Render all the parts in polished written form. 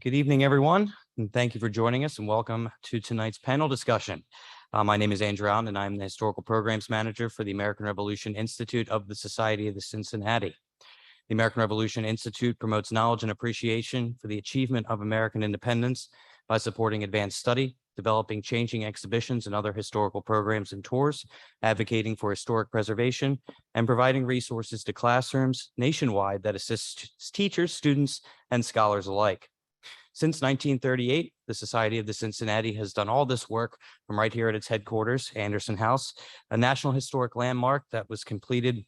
Good evening, everyone, and thank you for joining us and welcome to tonight's panel discussion. My name is Andrew Allen, and I'm the Historical Programs Manager for the American Revolution Institute of the Society of the Cincinnati. The American Revolution Institute promotes knowledge and appreciation for the achievement of American independence by supporting advanced study, developing changing exhibitions and other historical programs and tours, advocating for historic preservation, and providing resources to classrooms nationwide that assist teachers, students, and scholars alike. Since 1938, the Society of the Cincinnati has done all this work from right here at its headquarters, Anderson House, a National Historic Landmark that was completed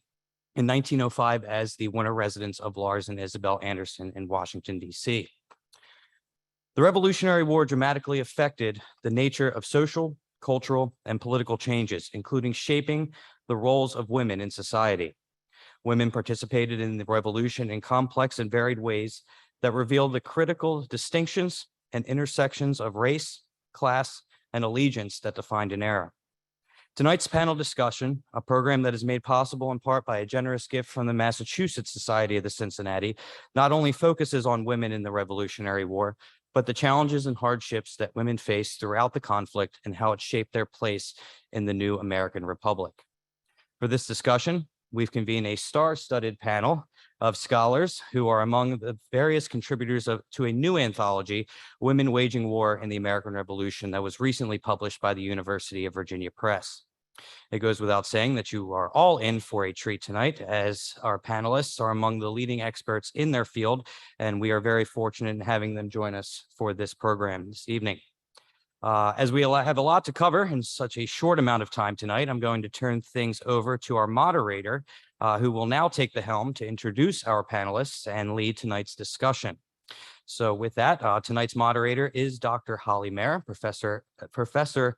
in 1905 as the winter residence of Lars and Isabel Anderson in Washington, D.C. The Revolutionary War dramatically affected the nature of social, cultural, and political changes, including shaping the roles of women in society. Women participated in the revolution in complex and varied ways that reveal the critical distinctions and intersections of race, class, and allegiance that defined an era. Tonight's panel discussion, a program that is made possible in part by a generous gift from the Massachusetts Society of the Cincinnati, not only focuses on women in the Revolutionary War, but the challenges and hardships that women faced throughout the conflict and how it shaped their place in the new American Republic. For this discussion, we've convened a star-studded panel of scholars who are among the various contributors to a new anthology, Women Waging War in the American Revolution, that was recently published by the University of Virginia Press. It goes without saying that you are all in for a treat tonight, as our panelists are among the leading experts in their field, and we are very fortunate in having them join us for this program this evening. As we have a lot to cover in such a short amount of time tonight, I'm going to turn things over to our moderator, who will now take the helm to introduce our panelists and lead tonight's discussion. So with that, tonight's moderator is Dr. Holly Mayer, Professor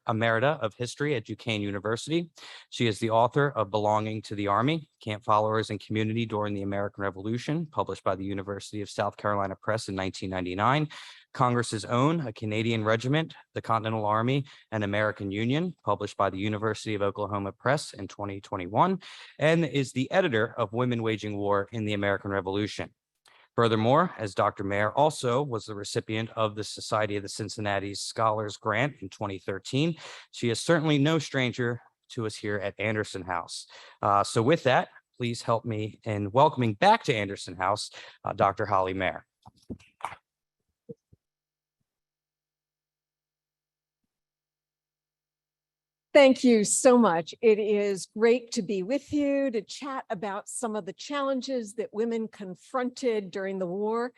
Emerita of History at Duquesne University. She is the author of Belonging to the Army, Camp Followers and Community During the American Revolution, published by the University of South Carolina Press in 1999. Congress's Own, A Canadian Regiment, the Continental Army, and American Union, published by the University of Oklahoma Press in 2021, and is the editor of Women Waging War in the American Revolution. Furthermore, as Dr. Mayer also was the recipient of the Society of the Cincinnati's Scholars Grant in 2013, she is certainly no stranger to us here at Anderson House. So with that, please help me in welcoming back to Anderson House, Dr. Holly Mayer. Thank you so much. It is great to be with you to chat about some of the challenges that women confronted during the War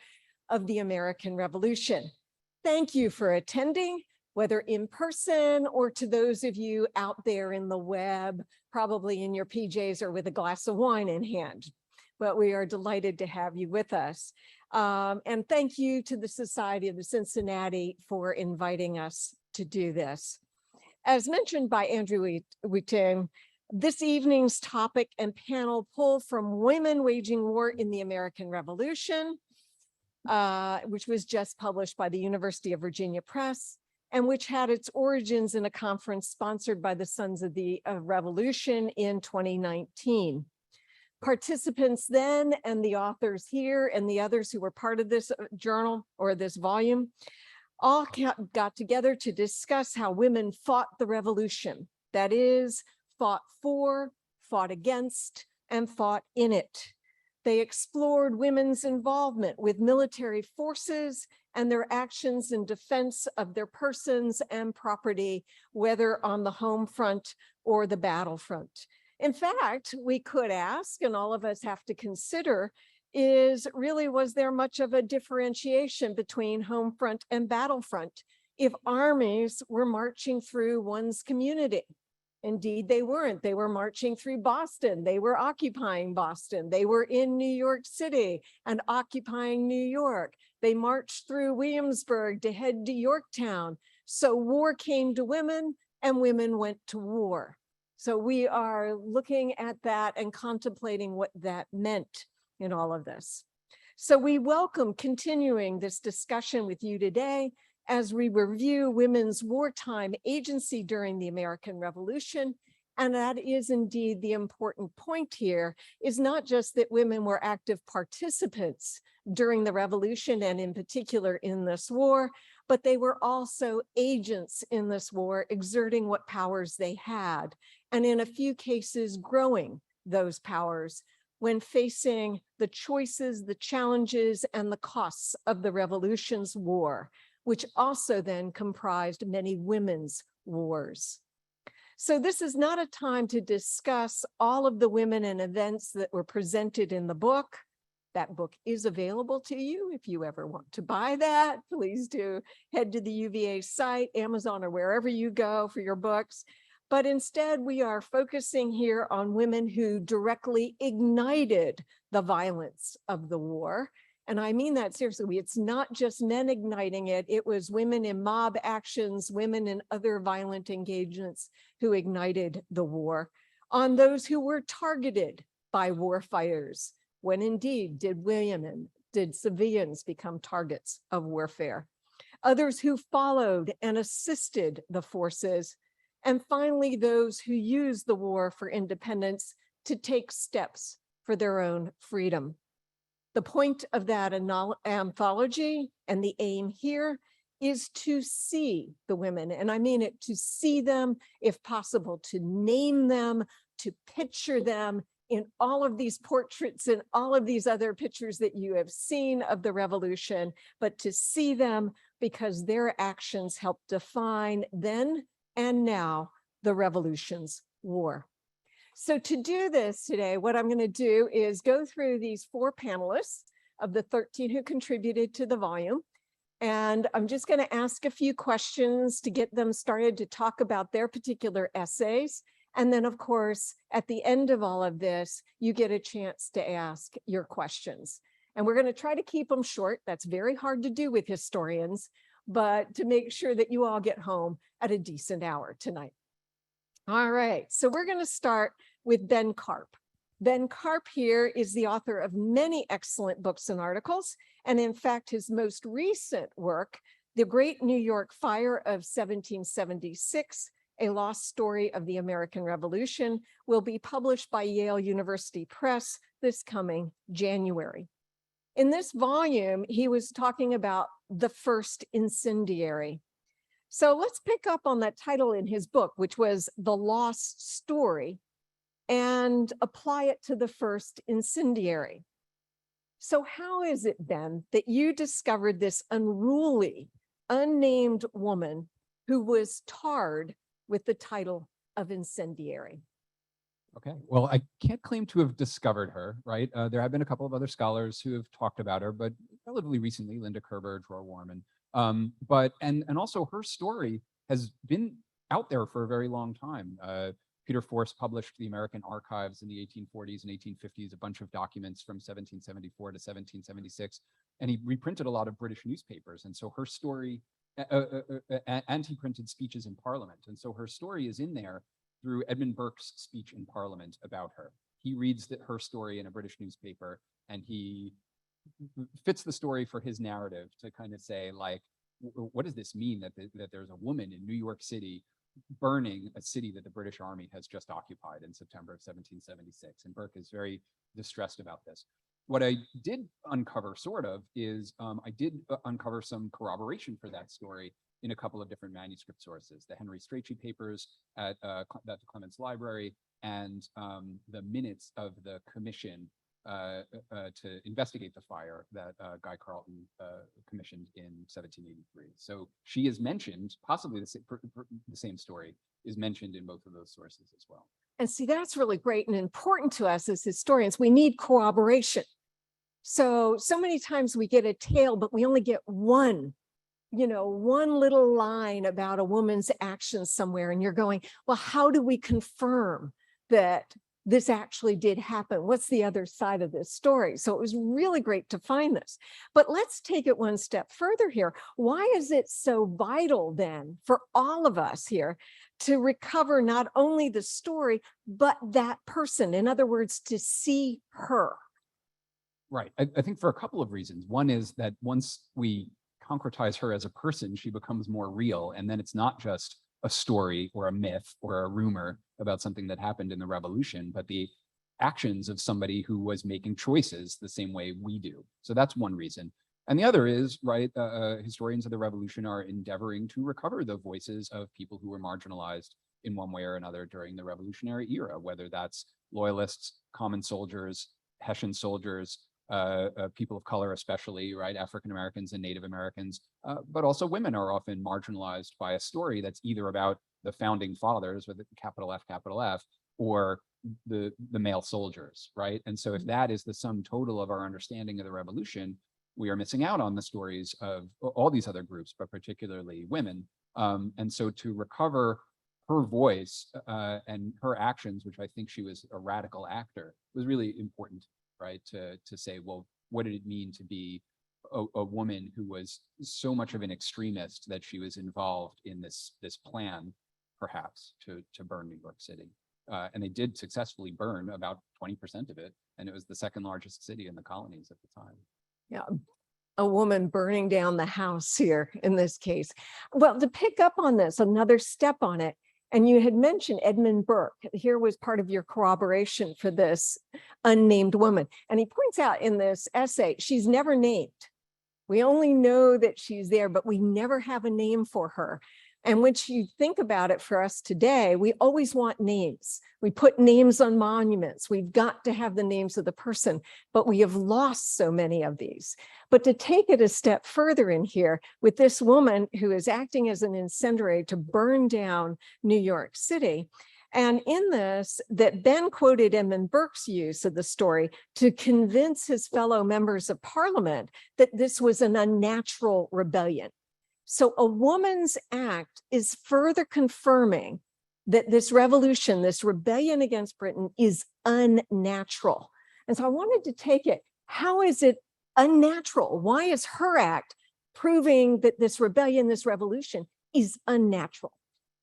of the American Revolution. Thank you for attending, whether in person or to those of you out there in the web, probably in your PJs or with a glass of wine in hand. But we are delighted to have you with us. And thank you to the Society of the Cincinnati for inviting us to do this. As mentioned by Andrew Wheaton, this evening's topic and panel pull from Women Waging War in the American Revolution, which was just published by the University of Virginia Press, and which had its origins in a conference sponsored by the Sons of the Revolution in 2019. Participants then, and the authors here, and the others who were part of this journal or this volume, all got together to discuss how women fought the revolution. That is, fought for, fought against, and fought in it. They explored women's involvement with military forces and their actions in defense of their persons and property, whether on the home front or the battlefront. In fact, we could ask, and all of us have to consider, is really, was there much of a differentiation between home front and battlefront if armies were marching through one's community? Indeed, they weren't. They were marching through Boston. They were occupying Boston. They were in New York City and occupying New York. They marched through Williamsburg to head to Yorktown. So war came to women and women went to war. So we are looking at that and contemplating what that meant in all of this. So we welcome continuing this discussion with you today as we review women's wartime agency during the American Revolution And that is indeed the important point here, is not just that women were active participants during the revolution and in particular in this war, but they were also agents in this war, exerting what powers they had, and in a few cases growing those powers when facing the choices, the challenges, and the costs of the revolution's war, which also then comprised many women's wars. So this is not a time to discuss all of the women and events that were presented in the book. That book is available to you. If you ever want to buy that, please do head to the UVA site, Amazon, or wherever you go for your books. But instead, we are focusing here on women who directly ignited the violence of the war. And I mean that seriously. It's not just men igniting it. It was women in mob actions, women in other violent engagements who ignited the war, on those who were targeted by war fighters, when indeed did civilians become targets of warfare, others who followed and assisted the forces, and finally those who used the war for independence to take steps for their own freedom. The point of that anthology and the aim here is to see the women, and I mean it, to see them, if possible, to name them, to picture them in all of these portraits and all of these other pictures that you have seen of the revolution, but to see them because their actions help define then and now the revolution's war. So to do this today, what I'm going to do is go through these 4 panelists of the 13 who contributed to the volume. And I'm just going to ask a few questions to get them started to talk about their particular essays. And then, of course, at the end of all of this, you get a chance to ask your questions. And we're going to try to keep them short. That's very hard to do with historians, but to make sure that you all get home at a decent hour tonight. All right, so we're going to start with Ben Carp. Ben Carp here is the author of many excellent books and articles. And in fact, his most recent work, The Great New York Fire of 1776, A Lost Story of the American Revolution, will be published by Yale University Press this coming January. In this volume, he was talking about the first incendiary. So let's pick up on that title in his book, which was The Lost Story, and apply it to the first incendiary. So how is it, Ben, that you discovered this unruly, unnamed woman who was tarred with the title of incendiary? Okay, well, I can't claim to have discovered her, right? There have been a couple of other scholars who have talked about her, but relatively recently, Linda Kerber, Dror Warman. And also her story has been out there for a very long time. Peter Force published the American Archives in the 1840s and 1850s, a bunch of documents from 1774 to 1776, and he reprinted a lot of British newspapers. And so her story, and he printed speeches in Parliament. And so her story is in there through Edmund Burke's speech in Parliament about her. He reads her story in a British newspaper, and he fits the story for his narrative to kind of say, like, what does this mean that there's a woman in New York City burning a city that the British Army has just occupied in September of 1776? And Burke is very distressed about this. What I did uncover, sort of, is I did uncover some corroboration for that story in a couple of different manuscript sources: the Henry Strachey papers at the Clements Library, and the minutes of the commission to investigate the fire that Guy Carleton commissioned in 1783. So she is mentioned, possibly the same story is mentioned in both of those sources as well. And see, that's really great and important to us as historians. We need corroboration. So many times we get a tale, but we only get one little line about a woman's actions somewhere, and you're going, well, how do we confirm that this actually did happen? What's the other side of this story? So it was really great to find this. But let's take it one step further here. Why is it so vital then for all of us here to recover not only the story, but that person? In other words, to see her. Right. I think for a couple of reasons. One is that once we concretize her as a person, she becomes more real. And then it's not just a story or a myth or a rumor about something that happened in the revolution, but the actions of somebody who was making choices the same way we do. So that's one reason. And the other is, right, historians of the revolution are endeavoring to recover the voices of people who were marginalized in one way or another during the revolutionary era, whether that's loyalists, common soldiers, Hessian soldiers, people of color especially, right, African Americans and Native Americans, but also women are often marginalized by a story that's either about the founding fathers with a capital F, or the male soldiers, right? And so if that is the sum total of our understanding of the revolution, we are missing out on the stories of all these other groups, but particularly women. And so to recover her voice and her actions, which I think she was a radical actor, was really important, right? To say, well, what did it mean to be a woman who was so much of an extremist that she was involved in this plan, perhaps, to burn New York City. And they did successfully burn about 20% of it. And it was the second largest city in the colonies at the time. Yeah, a woman burning down the house here in this case. Well, to pick up on this, another step on it, and you had mentioned Edmund Burke. Here was part of your corroboration for this unnamed woman. And he points out in this essay, she's never named. We only know that she's there, but we never have a name for her. And when you think about it for us today, we always want names. We put names on monuments. We've got to have the names of the person, but we have lost so many of these. But to take it a step further in here with this woman who is acting as an incendiary to burn down New York City. And in this, that Ben quoted Edmund Burke's use of the story to convince his fellow members of parliament that this was an unnatural rebellion. So a woman's act is further confirming that this revolution, this rebellion against Britain, is unnatural. And so I wanted to take it, how is it unnatural? Why is her act proving that this rebellion, this revolution is unnatural?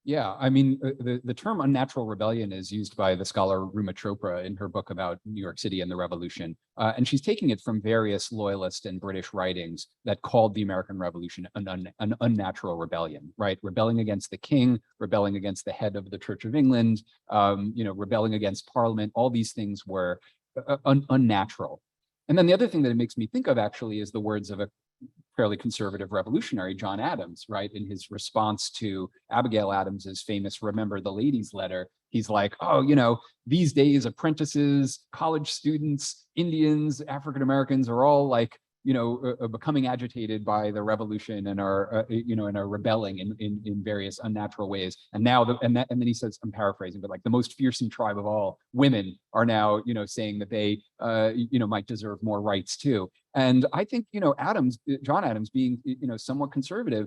Yeah, I mean, the term unnatural rebellion is used by the scholar Ruma Chopra in her book about New York City and the Revolution. And she's taking it from various loyalist and British writings that called the American Revolution an unnatural rebellion, right? Rebelling against the king, rebelling against the head of the Church of England, rebelling against Parliament. All these things were unnatural. And then the other thing that it makes me think of actually is the words of a fairly conservative revolutionary, John Adams, right? In his response to Abigail Adams's famous Remember the Ladies letter, he's like, oh, these days apprentices, college students, Indians, African Americans are all like, becoming agitated by the revolution and are, and are rebelling in various unnatural ways. And now, and then he says, I'm paraphrasing, but like the most fearsome tribe of all, women are now, saying that they, might deserve more rights too. And I think, John Adams being, somewhat conservative,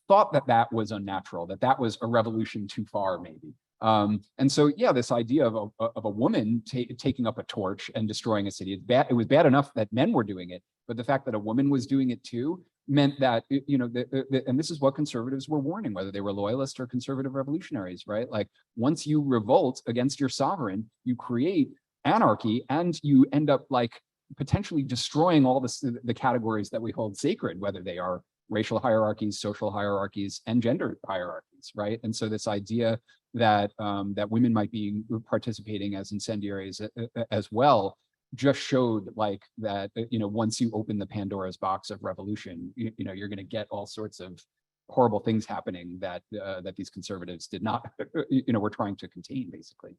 thought that that was unnatural, that was a revolution too far, maybe. And so, yeah, this idea of a woman taking up a torch and destroying a city, it was bad enough that men were doing it, but the fact that a woman was doing it too meant that, and this is what conservatives were warning, whether they were loyalists or conservative revolutionaries, right? Like once you revolt against your sovereign, you create anarchy and you end up like potentially destroying all the categories that we hold sacred, whether they are racial hierarchies, social hierarchies, and gender hierarchies, right? And so this idea that that women might be participating as incendiaries as well just showed like that, once you open the Pandora's box of revolution, you're going to get all sorts of horrible things happening that that these conservatives did not, were trying to contain, basically.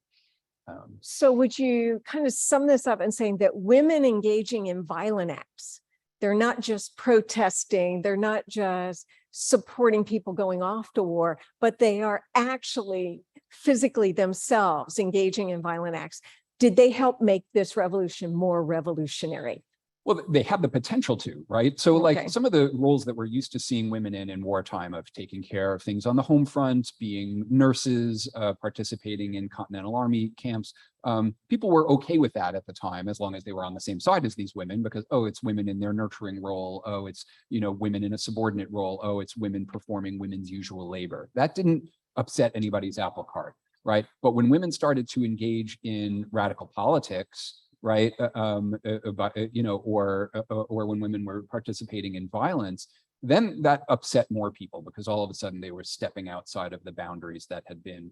So would you kind of sum this up in saying that women engaging in violent acts, they're not just protesting, they're not just supporting people going off to war, but they are actually physically themselves engaging in violent acts? Did they help make this revolution more revolutionary? Well, they have the potential to, right? So Okay. like some of the roles that we're used to seeing women in wartime, of taking care of things on the home front, being nurses, participating in Continental Army camps, people were okay with that at the time, as long as they were on the same side as these women, because, oh, it's women in their nurturing role. Oh, it's, women in a subordinate role. Oh, it's women performing women's usual labor. That didn't upset anybody's apple cart, right? But when women started to engage in radical politics, right, or when women were participating in violence, then that upset more people because all of a sudden they were stepping outside of the boundaries that had been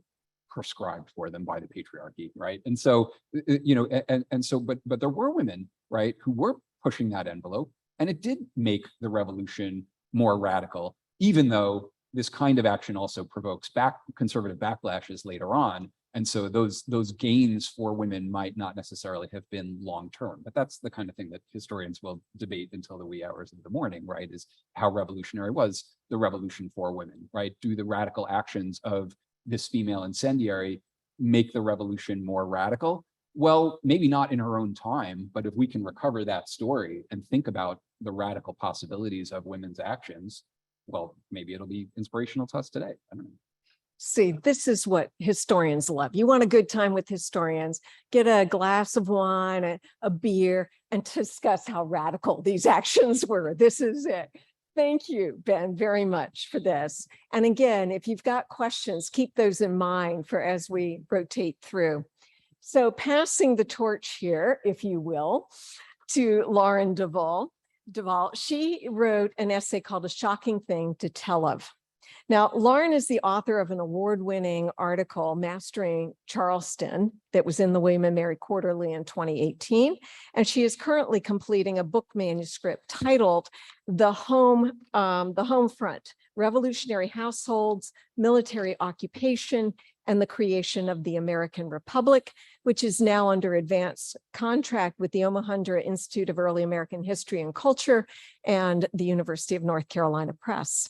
prescribed for them by the patriarchy, right? And so, but there were women, right, who were pushing that envelope, and it did make the revolution more radical, even though this kind of action also provokes conservative backlashes later on. And so those gains for women might not necessarily have been long-term, but that's the kind of thing that historians will debate until the wee hours of the morning, right? Is how revolutionary was the revolution for women, right? Do the radical actions of this female incendiary make the revolution more radical? Well, maybe not in her own time, but if we can recover that story and think about the radical possibilities of women's actions, well, maybe it'll be inspirational to us today. I don't know. See, this is what historians love. You want a good time with historians, get a glass of wine, a beer, and discuss how radical these actions were. This is it. Thank you, Ben, very much for this. And again, if you've got questions, keep those in mind for as we rotate through. So passing the torch here, if you will, to Lauren Duval. She wrote an essay called A Shocking Thing to Tell Of. Now, Lauren is the author of an award-winning article, Mastering Charleston, that was in the William and Mary Quarterly in 2018. And she is currently completing a book manuscript titled The Home Front, Revolutionary Households, Military Occupation, and the Creation of the American Republic, which is now under advanced contract with the Omohundra Institute of Early American History and Culture and the University of North Carolina Press.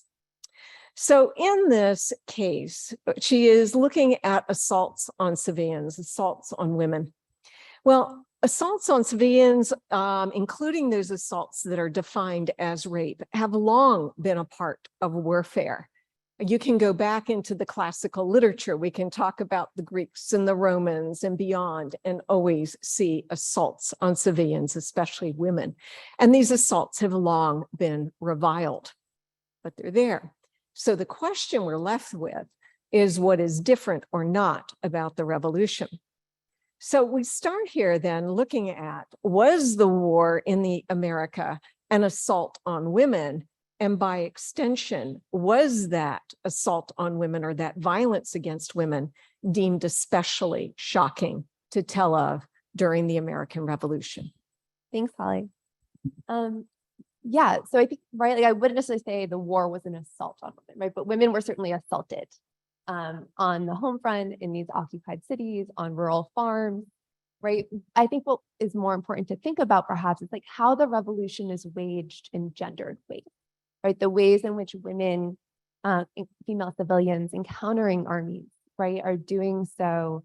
So in this case, she is looking at assaults on civilians, assaults on women. Well, assaults on civilians, including those assaults that are defined as rape, have long been a part of warfare. You can go back into the classical literature. We can talk about the Greeks and the Romans and beyond and always see assaults on civilians, especially women. And these assaults have long been reviled, but they're there. So the question we're left with is what is different or not about the revolution. So we start here then looking at, was the war in the America an assault on women? And by extension, was that assault on women or that violence against women deemed especially shocking to tell of during the American Revolution? Thanks, Holly. Yeah, so I think, right, like I wouldn't necessarily say the war was an assault on women, right? But women were certainly assaulted on the home front, in these occupied cities, on rural farms, right? I think what is more important to think about perhaps is like how the revolution is waged in gendered ways, right? The ways in which women, female civilians encountering armies, right, are doing so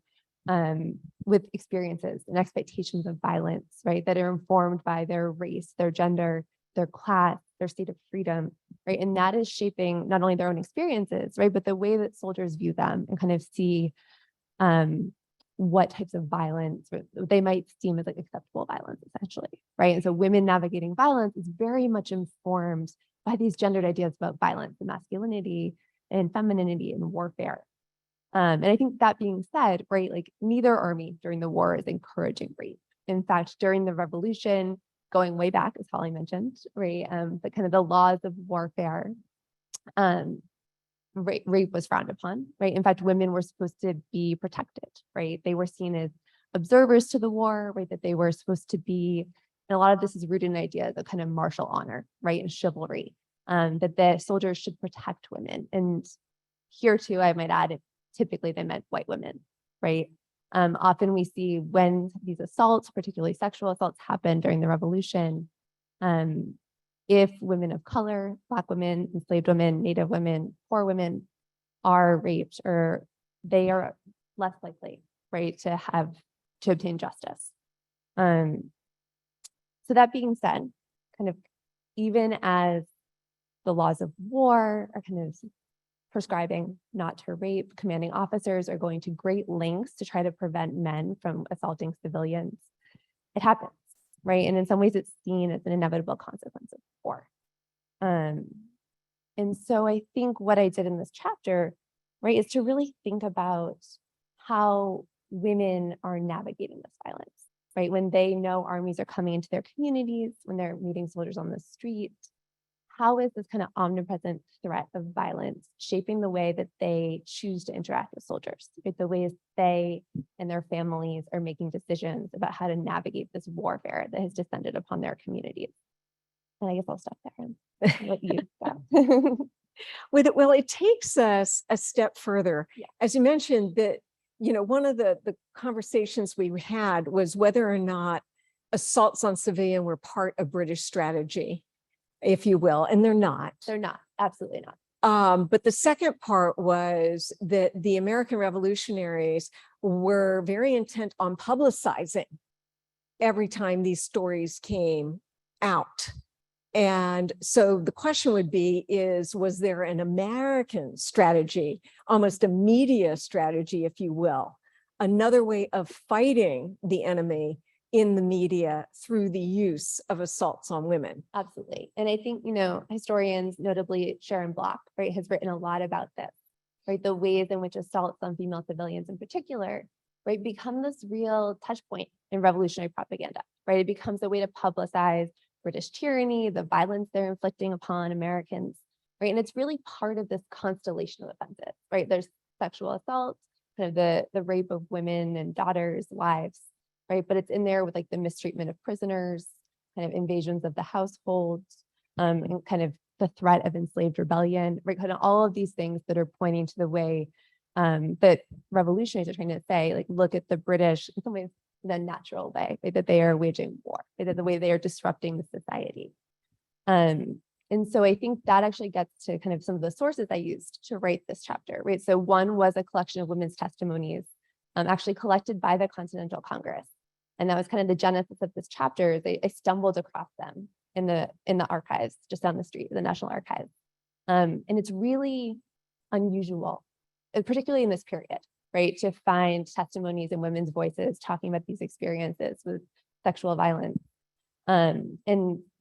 with experiences and expectations of violence, right, that are informed by their race, their gender, their class, their state of freedom, right? And that is shaping not only their own experiences, right, but the way that soldiers view them and kind of see what types of violence they might deem as like acceptable violence, essentially, right? And so women navigating violence is very much informed by these gendered ideas about violence and masculinity and femininity and warfare. And I think that being said, right, like neither army during the war is encouraging rape. In fact, during the revolution, going way back, as Holly mentioned, right, but kind of the laws of warfare, rape was frowned upon, right? In fact, women were supposed to be protected, right? They were seen as observers to the war, right? That they were supposed to be, and a lot of this is rooted in ideas of kind of martial honor, right, and chivalry, that the soldiers should protect women. And here too, I might add, typically they meant white women, right? Often we see when these assaults, particularly sexual assaults, happen during the revolution, if women of color, Black women, enslaved women, Native women, poor women are raped, or they are less likely, right, to obtain justice. So that being said, kind of even as the laws of war are kind of prescribing not to rape, commanding officers are going to great lengths to try to prevent men from assaulting civilians. It happens, right? And in some ways it's seen as an inevitable consequence of war. And so I think what I did in this chapter, right, is to really think about how women are navigating this violence, right? When they know armies are coming into their communities, when they're meeting soldiers on the street, how is this kind of omnipresent threat of violence shaping the way that they choose to interact with soldiers, right? The ways they and their families are making decisions about how to navigate this warfare that has descended upon their communities. And I guess I'll stop there and let you go. Well, it takes us a step further. Yeah. As you mentioned that, one of the conversations we had was whether or not assaults on civilian were part of British strategy, if you will, and they're not. They're not, absolutely not. But the second part was that the American revolutionaries were very intent on publicizing every time these stories came out. And so the question would be, was there an American strategy, almost a media strategy, if you will, another way of fighting the enemy in the media through the use of assaults on women? Absolutely. And I think, historians, notably Sharon Block, right, has written a lot about this, right? The ways in which assaults on female civilians in particular, right, become this real touch point in revolutionary propaganda, right? It becomes a way to publicize British tyranny, the violence they're inflicting upon Americans, right? And it's really part of this constellation of offenses, right? There's sexual assault, kind of the rape of women and daughters, wives, right? But it's in there with like the mistreatment of prisoners, kind of invasions of the household, and kind of the threat of enslaved rebellion, right? Kind of all of these things that are pointing to the way that revolutionaries are trying to say, like, look at the British, in some ways, the natural way, right, that they are waging war, right, that the way they are disrupting the society. And so I think that actually gets to kind of some of the sources I used to write this chapter, right? So one was a collection of women's testimonies, actually collected by the Continental Congress. And that was kind of the genesis of this chapter. I stumbled across them in the archives just down the street, the National Archives. And it's really unusual, particularly in this period, right, to find testimonies and women's voices talking about these experiences with sexual violence. And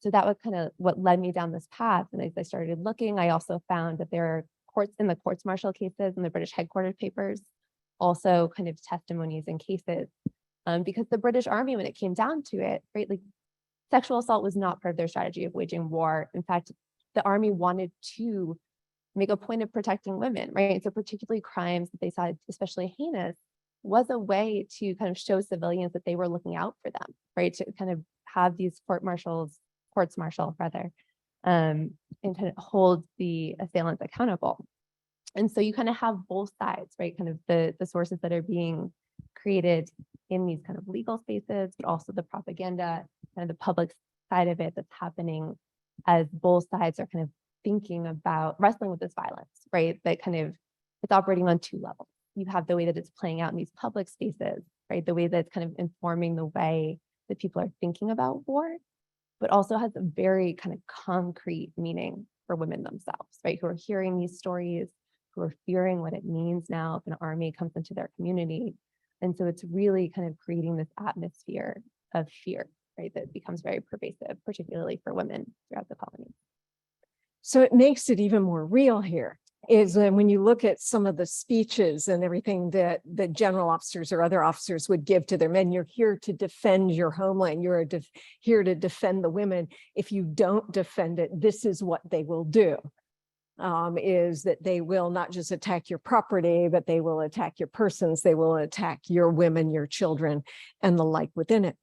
so that was kind of what led me down this path. And as I started looking, I also found that there are courts martial cases and the British headquarters papers, also kind of testimonies and cases, because the British Army, when it came down to it, right, like sexual assault was not part of their strategy of waging war. In fact, the Army wanted to make a point of protecting women, right? So particularly crimes that they saw especially heinous was a way to kind of show civilians that they were looking out for them, right? To kind of have these courts martial, and kind of hold the assailants accountable. And so you kind of have both sides, right? Kind of the sources that are being created in these kind of legal spaces, but also the propaganda, kind of the public side of it that's happening as both sides are kind of thinking about wrestling with this violence, right? That kind of, it's operating on two levels. You have the way that it's playing out in these public spaces, right? The way that it's kind of informing the way that people are thinking about war, but also has a very kind of concrete meaning for women themselves, right? Who are hearing these stories, who are fearing what it means now if an army comes into their community. And so it's really kind of creating this atmosphere of fear, right? That becomes very pervasive, particularly for women throughout the colony. So it makes it even more real here is when you look at some of the speeches and everything that the general officers or other officers would give to their men. You're here to defend your homeland. You're here to defend the women. If you don't defend it, this is what they will do. Is that they will not just attack your property, but they will attack your persons. They will attack your women, your children, and the like within it.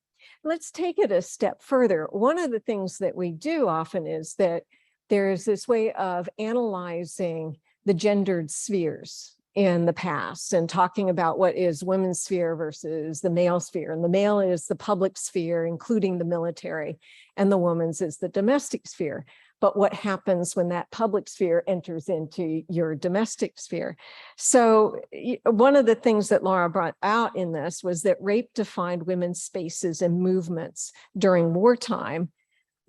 Let's take it a step further. One of the things that we do often is that there's this way of analyzing the gendered spheres in the past and talking about what is women's sphere versus the male sphere. And the male is the public sphere, including the military, and the woman's is the domestic sphere. But what happens when that public sphere enters into your domestic sphere? So one of the things that Laura brought out in this was that rape defined women's spaces and movements during wartime.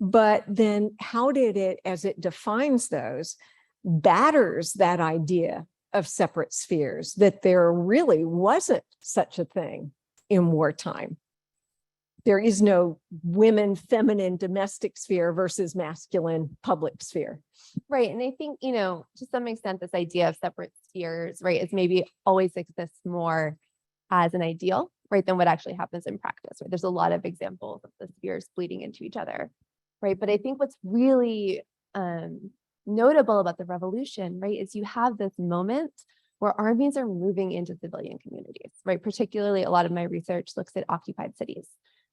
But then how did it, as it defines those, batters that idea of separate spheres, that there really wasn't such a thing in wartime. There is no women, feminine, domestic sphere versus masculine public sphere. Right. And I think, to some extent, this idea of separate spheres, right, is maybe always exists more as an ideal, right, than what actually happens in practice. Right? There's a lot of examples of the spheres bleeding into each other. Right. But I think what's really notable about the revolution, right, is you have this moment where armies are moving into civilian communities, right? Particularly, a lot of my research looks at occupied cities,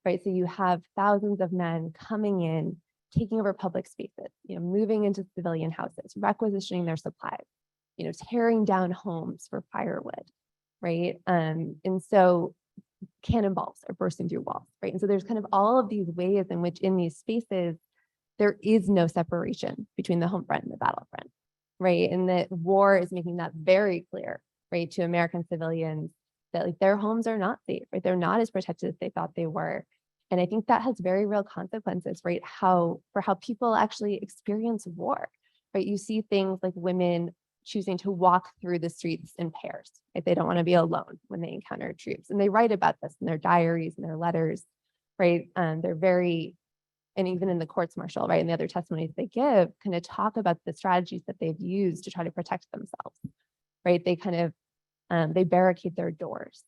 right? So you have thousands of men coming in, taking over public spaces, moving into civilian houses, requisitioning their supplies, tearing down homes for firewood, right? And so cannonballs are bursting through walls, right? And so there's kind of all of these ways in which in these spaces, there is no separation between the home front and the battlefront, right? And that war is making that very clear, right, to American civilians that like their homes are not safe, right? They're not as protected as they thought they were. And I think that has very real consequences, right? For how people actually experience war, right? You see things like women choosing to walk through the streets in pairs, right? They don't want to be alone when they encounter troops. And they write about this in their diaries and their letters, right? They're very, and even in the courts martial, right? And the other testimonies they give kind of talk about the strategies that they've used to try to protect themselves, right? They kind of, they barricade their doors,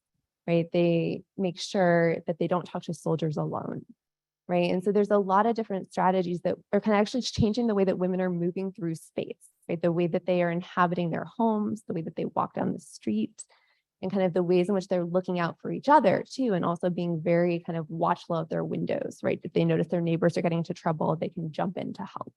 right? They make sure that they don't talk to soldiers alone, right? And so there's a lot of different strategies that are kind of actually changing the way that women are moving through space, right? The way that they are inhabiting their homes, the way that they walk down the street, and kind of the ways in which they're looking out for each other too, and also being very kind of watchful of their windows, right? If they notice their neighbors are getting into trouble, they can jump in to help.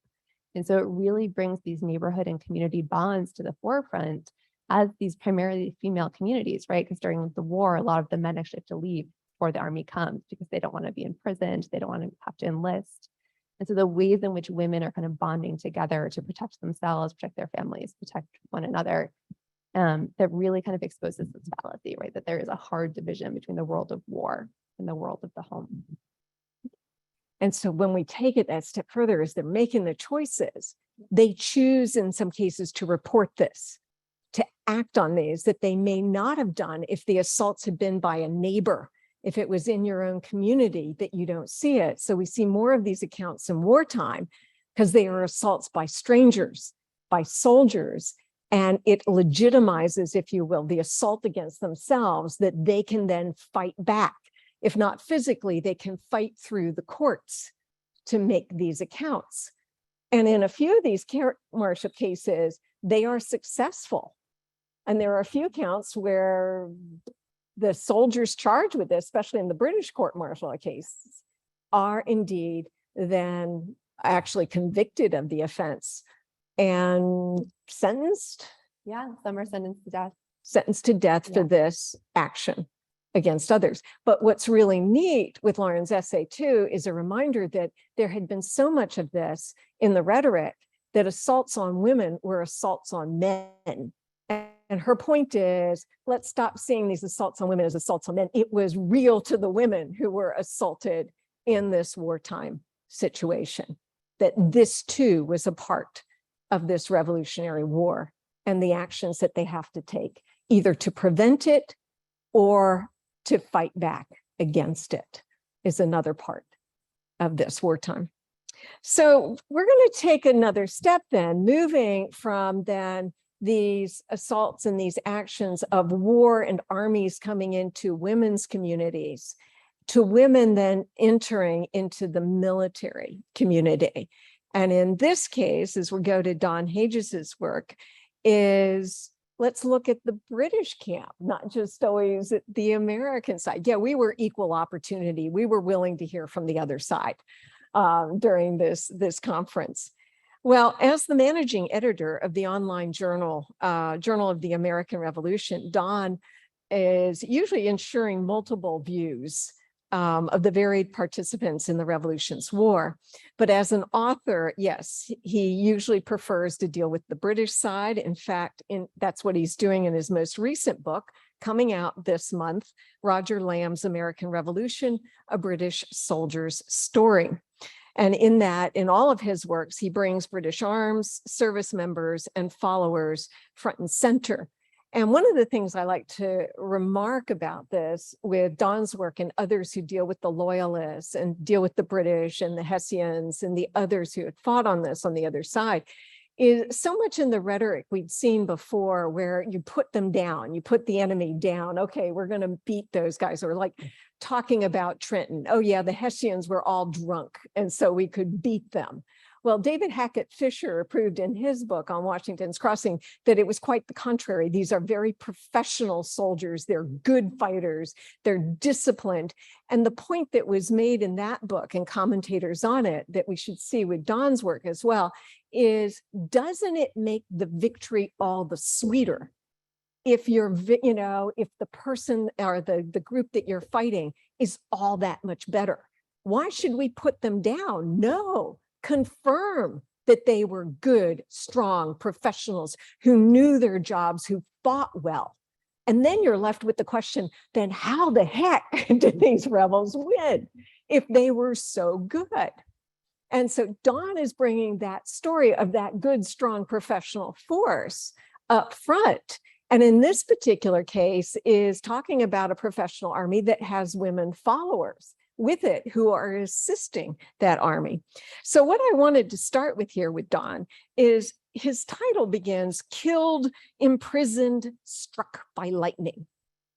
And so it really brings these neighborhood and community bonds to the forefront as these primarily female communities, right? Because during the war, a lot of the men actually have to leave before the army comes because they don't want to be imprisoned, they don't want to have to enlist. And so the ways in which women are kind of bonding together to protect themselves, protect their families, protect one another, that really kind of exposes this fallacy, right? That there is a hard division between the world of war and the world of the home. And so when we take it that step further, as they're making the choices, they choose in some cases to report this, to act on these that they may not have done if the assaults had been by a neighbor, if it was in your own community that you don't see it. So we see more of these accounts in wartime because they are assaults by strangers, by soldiers, and it legitimizes, if you will, the assault against themselves that they can then fight back. If not physically, they can fight through the courts to make these accounts. And in a few of these court-martial cases, they are successful. And there are a few counts where the soldiers charged with this, especially in the British court-martial cases, are indeed then actually convicted of the offense and sentenced. Yeah, some are sentenced to death. Sentenced to death for this action against others. But what's really neat with Lauren's essay too is a reminder that there had been so much of this in the rhetoric that assaults on women were assaults on men. And her point is, let's stop seeing these assaults on women as assaults on men. It was real to the women who were assaulted in this wartime situation, that this too was a part of this Revolutionary War and the actions that they have to take, either to prevent it or to fight back against it, is another part of this wartime. So we're going to take another step then, moving from then these assaults and these actions of war and armies coming into women's communities to women then entering into the military community. And in this case, as we go to Don Hagist's work, is let's look at the British camp, not just always at the American side. Yeah, we were equal opportunity. We were willing to hear from the other side during this conference. Well, as the managing editor of the online journal, Journal of the American Revolution, Don is usually ensuring multiple views of the varied participants in the Revolution's war. But as an author, yes, he usually prefers to deal with the British side. In fact, that's what he's doing in his most recent book, coming out this month, Roger Lamb's American Revolution, A British Soldier's Story. And in that, in all of his works, he brings British arms, service members, and followers front and center. And one of the things I like to remark about this with Don's work and others who deal with the loyalists and deal with the British and the Hessians and the others who had fought on this on the other side is so much in the rhetoric we'd seen before where you put them down, you put the enemy down. Okay, we're going to beat those guys. Or like talking about Trenton. Oh yeah, the Hessians were all drunk and so we could beat them. Well, David Hackett Fisher proved in his book on Washington's Crossing that it was quite the contrary. These are very professional soldiers. They're good fighters. They're disciplined. And the point that was made in that book and commentators on it that we should see with Don's work as well is, doesn't it make the victory all the sweeter if you're, if the person or the group that you're fighting is all that much better? Why should we put them down? No, confirm that they were good, strong professionals who knew their jobs, who fought well. And then you're left with the question, then how the heck did these rebels win if they were so good? And so Don is bringing that story of that good, strong professional force up front. And in this particular case is talking about a professional army that has women followers with it who are assisting that army. So what I wanted to start with here with Don is his title begins, Killed, Imprisoned, Struck by Lightning.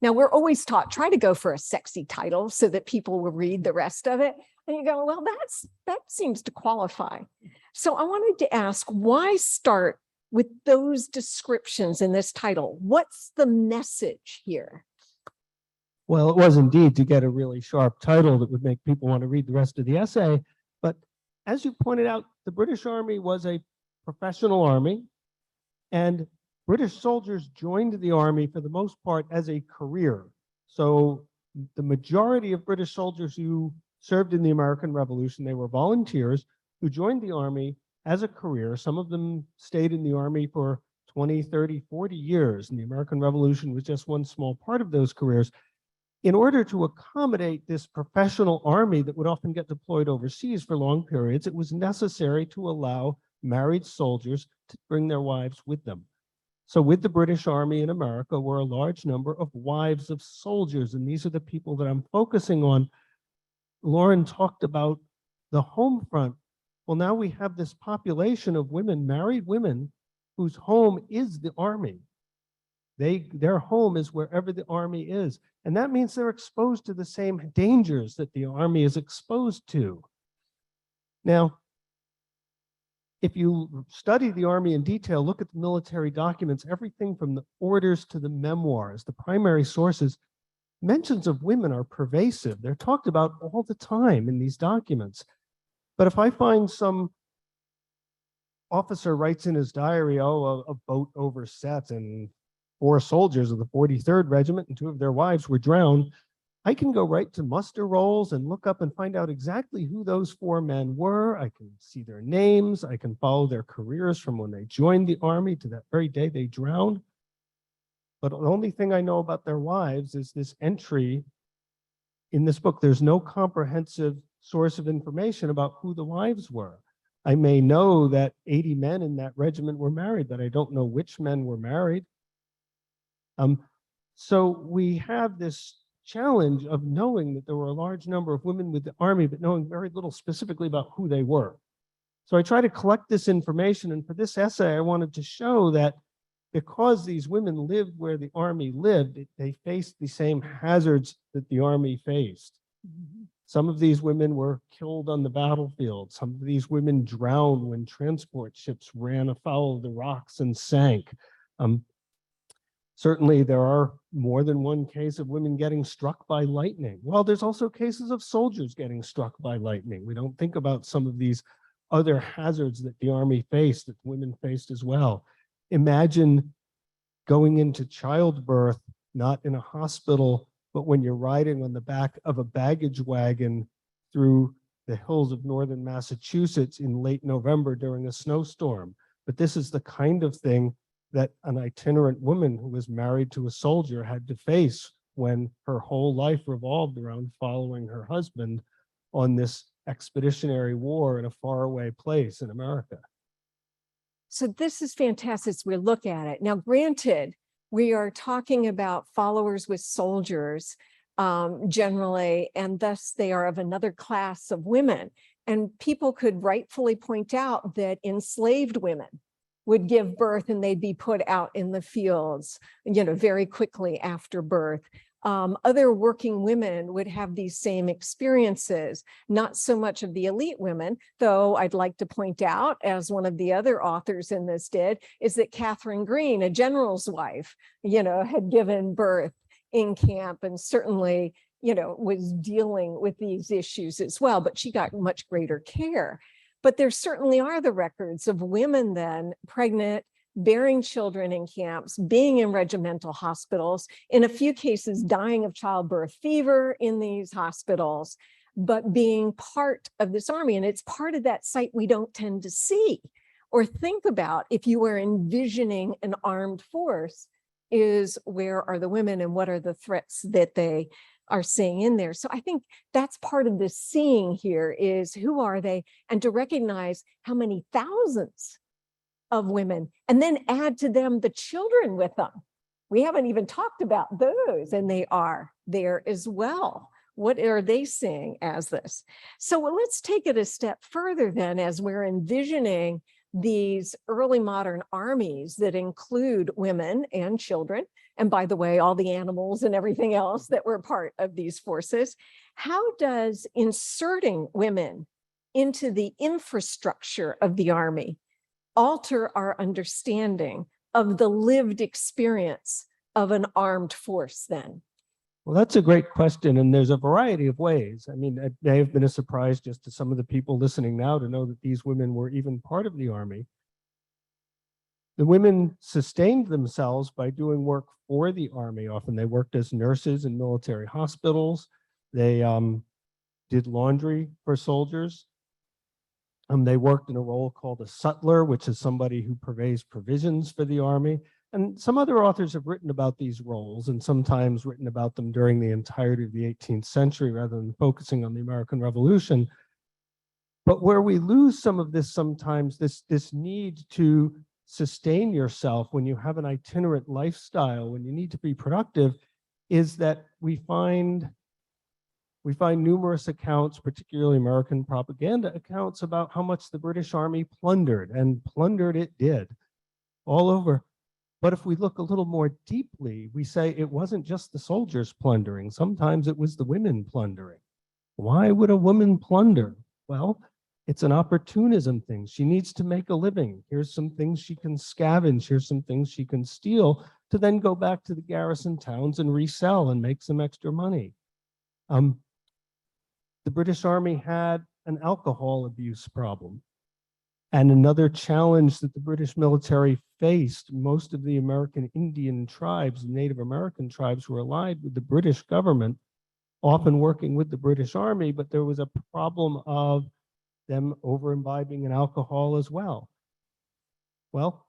Now we're always taught, try to go for a sexy title so that people will read the rest of it. And you go, well, that seems to qualify. So I wanted to ask, why start with those descriptions in this title? What's the message here? Well, it was indeed to get a really sharp title that would make people want to read the rest of the essay. But as you pointed out, the British Army was a professional army, and British soldiers joined the army for the most part as a career. So the majority of British soldiers who served in the American Revolution, they were volunteers who joined the army as a career. Some of them stayed in the army for 20, 30, 40 years, and the American Revolution was just one small part of those careers. In order to accommodate this professional army that would often get deployed overseas for long periods, it was necessary to allow married soldiers to bring their wives with them. So with the British Army in America were a large number of wives of soldiers, and these are the people that I'm focusing on. Lauren talked about the home front. Well, now we have this population of women, married women, whose home is the army. Their home is wherever the army is. And that means they're exposed to the same dangers that the army is exposed to. Now, if you study the army in detail, look at the military documents, everything from the orders to the memoirs, the primary sources, mentions of women are pervasive. They're talked about all the time in these documents. But if I find some officer writes in his diary, oh, a boat overset and 4 soldiers of the 43rd Regiment and 2 of their wives were drowned, I can go right to muster rolls and look up and find out exactly who those 4 men were. I can see their names. I can follow their careers from when they joined the army to that very day they drowned. But the only thing I know about their wives is this entry in this book. There's no comprehensive source of information about who the wives were. I may know that 80 men in that regiment were married, but I don't know which men were married. So we have this challenge of knowing that there were a large number of women with the army, but knowing very little specifically about who they were. So I try to collect this information, and for this essay, I wanted to show that because these women lived where the army lived, they faced the same hazards that the army faced. Some of these women were killed on the battlefield. Some of these women drowned when transport ships ran afoul of the rocks and sank. Certainly, there are more than one case of women getting struck by lightning. Well, there's also cases of soldiers getting struck by lightning. We don't think about some of these other hazards that the army faced, that women faced as well. Imagine going into childbirth, not in a hospital, but when you're riding on the back of a baggage wagon through the hills of northern Massachusetts in late November during a snowstorm. But this is the kind of thing that an itinerant woman who was married to a soldier had to face when her whole life revolved around following her husband on this expeditionary war in a faraway place in America. So this is fantastic as we look at it. Now, granted, we are talking about followers with soldiers generally, and thus they are of another class of women. And people could rightfully point out that enslaved women would give birth and they'd be put out in the fields, very quickly after birth. Other working women would have these same experiences, not so much of the elite women, though I'd like to point out, as one of the other authors in this did, is that Catherine Green, a general's wife, had given birth in camp and certainly, was dealing with these issues as well, but she got much greater care. But there certainly are the records of women then pregnant, bearing children in camps, being in regimental hospitals, in a few cases dying of childbirth fever in these hospitals, but being part of this army. And it's part of that sight we don't tend to see or think about if you were envisioning an armed force, is where are the women and what are the threats that they are seeing in there. So I think that's part of the seeing here, is who are they, and to recognize how many thousands of women, and then add to them the children with them. We haven't even talked about those, and they are there as well. What are they seeing as this? So let's take it a step further then, as we're envisioning these early modern armies that include women and children, and by the way, all the animals and everything else that were part of these forces. How does inserting women into the infrastructure of the army alter our understanding of the lived experience of an armed force then? Well, that's a great question, and there's a variety of ways. I mean, it may have been a surprise just to some of the people listening now to know that these women were even part of the army. The women sustained themselves by doing work for the army. Often they worked as nurses in military hospitals. They did laundry for soldiers. They worked in a role called a sutler, which is somebody who purveys provisions for the army. And some other authors have written about these roles, and sometimes written about them during the entirety of the 18th century rather than focusing on the American Revolution. But where we lose some of this sometimes, this need to sustain yourself when you have an itinerant lifestyle, when you need to be productive, is that we find numerous accounts, particularly American propaganda accounts, about how much the British Army plundered, and plundered it did, all over. But if we look a little more deeply, we say it wasn't just the soldiers plundering. Sometimes it was the women plundering. Why would a woman plunder? Well, it's an opportunism thing. She needs to make a living. Here's some things she can scavenge. Here's some things she can steal to then go back to the garrison towns and resell and make some extra money. The British Army had an alcohol abuse problem. And another challenge that the British military faced, most of the American Indian tribes, Native American tribes, were allied with the British government, often working with the British Army, but there was a problem of them over-imbibing in alcohol as well. Well,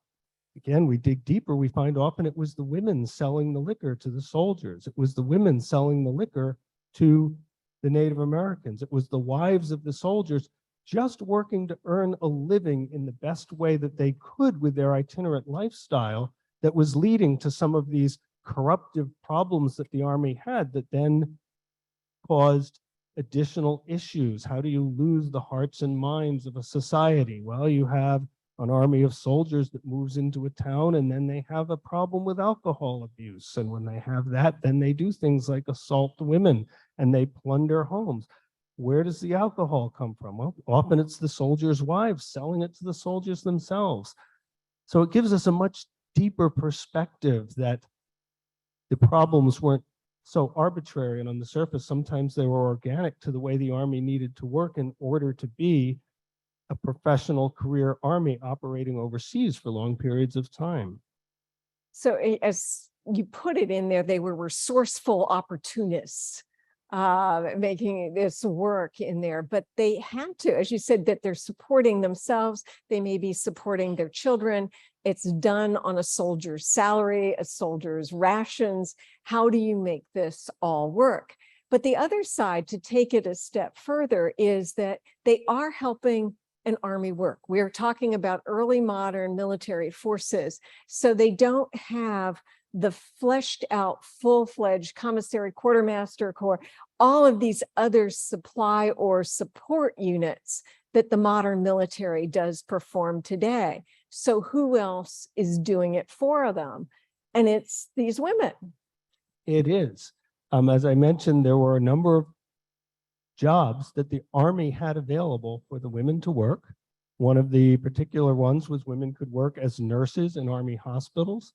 again, we dig deeper, we find often it was the women selling the liquor to the soldiers. It was the women selling the liquor to the Native Americans. It was the wives of the soldiers just working to earn a living in the best way that they could with their itinerant lifestyle that was leading to some of these corruptive problems that the army had that then caused additional issues. How do you lose the hearts and minds of a society? Well, you have an army of soldiers that moves into a town, and then they have a problem with alcohol abuse. And when they have that, then they do things like assault women and they plunder homes. Where does the alcohol come from? Well, often it's the soldiers' wives selling it to the soldiers themselves. So it gives us a much deeper perspective that the problems weren't so arbitrary and on the surface. Sometimes they were organic to the way the army needed to work in order to be a professional career army operating overseas for long periods of time. So as you put it in there, they were resourceful opportunists, making this work in there, but they had to, as you said, that they're supporting themselves. They may be supporting their children. It's done on a soldier's salary, a soldier's rations. How do you make this all work? But the other side, to take it a step further, is that they are helping an army work. We're talking about early modern military forces. So they don't have the fleshed out, full-fledged commissary, quartermaster corps, all of these other supply or support units that the modern military does perform today. So who else is doing it for them? And it's these women. It is. As I mentioned, there were a number of jobs that the Army had available for the women to work. One of the particular ones was women could work as nurses in Army hospitals.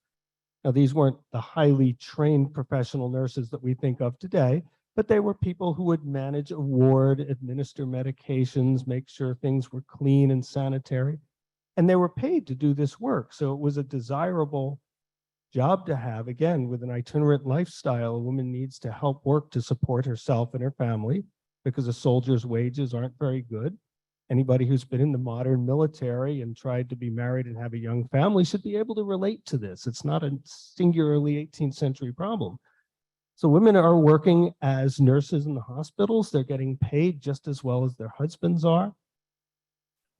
Now, these weren't the highly trained professional nurses that we think of today, but they were people who would manage a ward, administer medications, make sure things were clean and sanitary. And they were paid to do this work. So it was a desirable job to have. Again, with an itinerant lifestyle, a woman needs to help work to support herself and her family because a soldier's wages aren't very good. Anybody who's been in the modern military and tried to be married and have a young family should be able to relate to this. It's not a singularly 18th century problem. So women are working as nurses in the hospitals. They're getting paid just as well as their husbands are.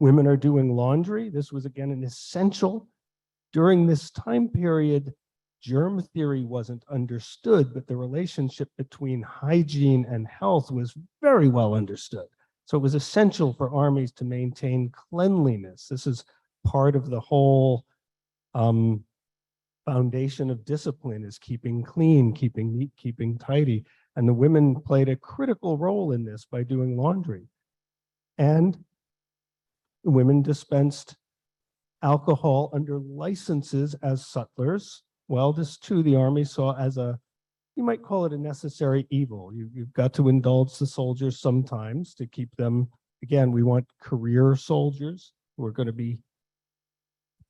Women are doing laundry. This was, again, an essential. During this time period, germ theory wasn't understood, but the relationship between hygiene and health was very well understood. So it was essential for armies to maintain cleanliness. This is part of the whole foundation of discipline, is keeping clean, keeping neat, keeping tidy. And the women played a critical role in this by doing laundry. And the women dispensed alcohol under licenses as sutlers. Well, this too, the Army saw as a, you might call it a necessary evil. You've got to indulge the soldiers sometimes to keep them, again, we want career soldiers who are going to be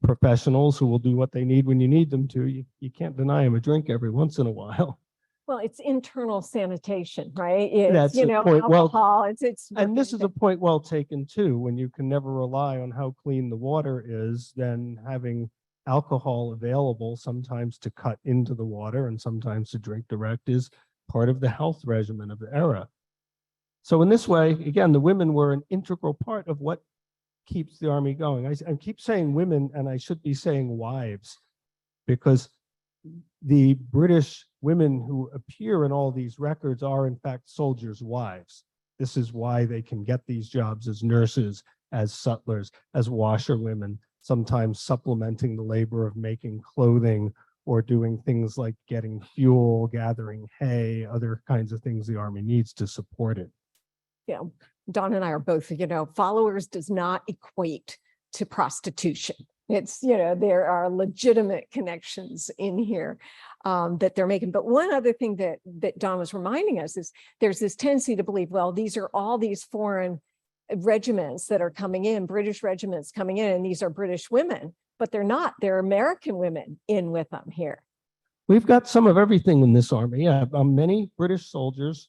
professionals who will do what they need when you need them to. You can't deny them a drink every once in a while. Well, it's internal sanitation, right? It's, That's you a know, point. Well, alcohol, and this is a point well taken too. When you can never rely on how clean the water is, then having alcohol available sometimes to cut into the water and sometimes to drink direct is part of the health regimen of the era. So in this way, again, the women were an integral part of what keeps the Army going. I keep saying women, and I should be saying wives, because the British women who appear in all these records are in fact soldiers' wives. This is why they can get these jobs as nurses, as sutlers, as washerwomen, sometimes supplementing the labor of making clothing or doing things like getting fuel, gathering hay, other kinds of things the Army needs to support it. Yeah, Don and I are both, followers does not equate to prostitution. It's, there are legitimate connections in here that they're making. But one other thing that Don was reminding us is there's this tendency to believe, well, these are all these foreign regiments that are coming in, British regiments coming in, and these are British women, but they're not. They're American women in with them here. We've got some of everything in this Army. Yeah, many British soldiers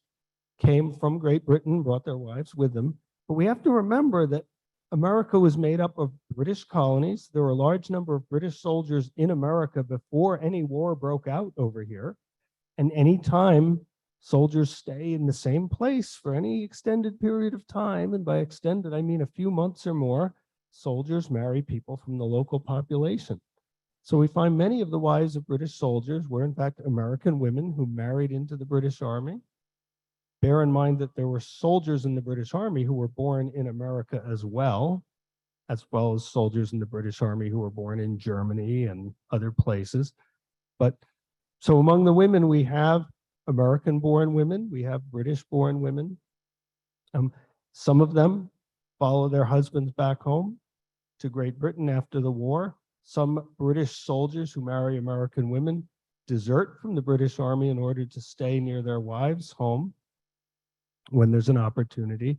came from Great Britain, brought their wives with them. But we have to remember that America was made up of British colonies. There were a large number of British soldiers in America before any war broke out over here. And anytime soldiers stay in the same place for any extended period of time, and by extended, I mean a few months or more, soldiers marry people from the local population. So we find many of the wives of British soldiers were in fact American women who married into the British Army. Bear in mind that there were soldiers in the British Army who were born in America as well as soldiers in the British Army who were born in Germany and other places. But so among the women, we have American-born women, we have British-born women. Some of them follow their husbands back home to Great Britain after the war. Some British soldiers who marry American women desert from the British Army in order to stay near their wives' home when there's an opportunity.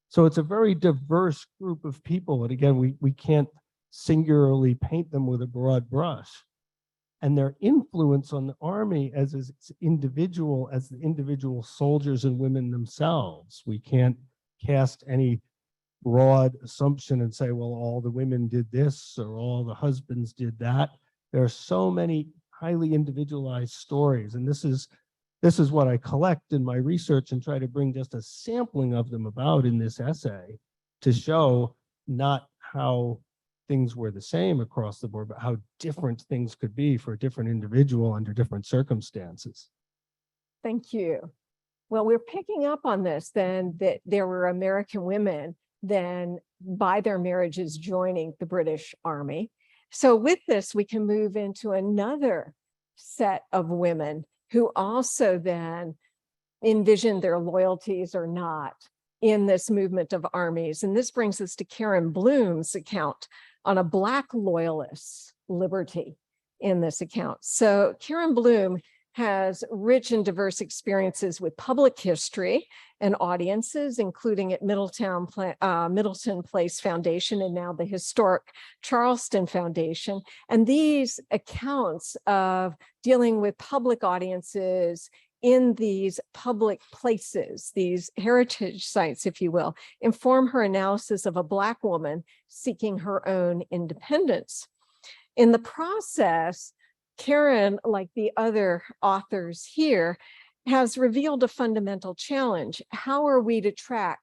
So it's a very diverse group of people. And again, we can't singularly paint them with a broad brush. And their influence on the Army as the individual soldiers and women themselves. We can't cast any broad assumption and say, well, all the women did this or all the husbands did that. There are so many highly individualized stories. And this is what I collect in my research and try to bring just a sampling of them about in this essay to show not how things were the same across the board, but how different things could be for a different individual under different circumstances. Thank you. Well, we're picking up on this then, that there were American women then by their marriages joining the British Army. So with this, we can move into another set of women who also then envisioned their loyalties or not in this movement of armies. And this brings us to Carin Bloom's account on a Black loyalist's liberty in this account. So Carin Bloom has rich and diverse experiences with public history and audiences, including at Middleton Place Foundation and now the Historic Charleston Foundation. And these accounts of dealing with public audiences in these public places, these heritage sites, if you will, inform her analysis of a Black woman seeking her own independence. In the process, Carin, like the other authors here, has revealed a fundamental challenge. How are we to track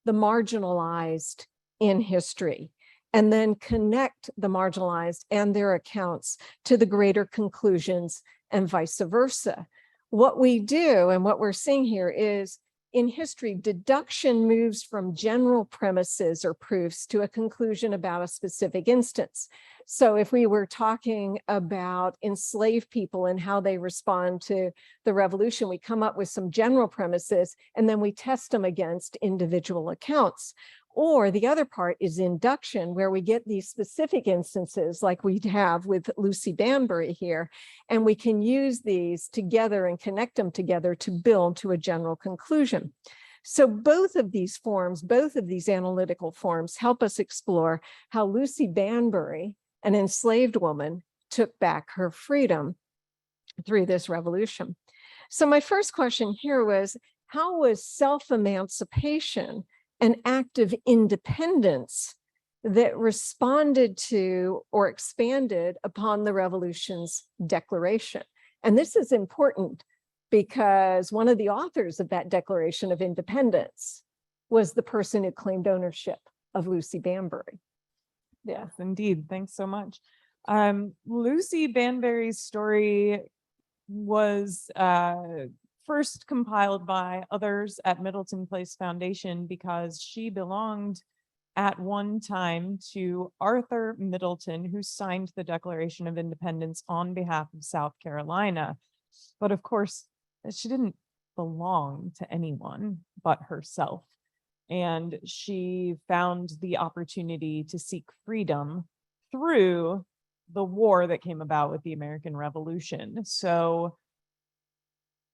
the marginalized in history and then connect the marginalized and their accounts to the greater conclusions and vice versa? What we do and what we're seeing here is in history, deduction moves from general premises or proofs to a conclusion about a specific instance. So if we were talking about enslaved people and how they respond to the revolution, we come up with some general premises and then we test them against individual accounts. Or the other part is induction, where we get these specific instances like we have with Lucy Banbury here, and we can use these together and connect them together to build to a general conclusion. So both of these forms, both of these analytical forms help us explore how Lucy Banbury, an enslaved woman, took back her freedom through this revolution. So my first question here was, how was self-emancipation an act of independence that responded to or expanded upon the revolution's declaration? And this is important because one of the authors of that Declaration of Independence was the person who claimed ownership of Lucy Banbury. Yeah. Yes, indeed. Thanks so much. Lucy Banbury's story was first compiled by others at Middleton Place Foundation because she belonged at one time to Arthur Middleton, who signed the Declaration of Independence on behalf of South Carolina. But of course, she didn't belong to anyone but herself. And she found the opportunity to seek freedom through the war that came about with the American Revolution. So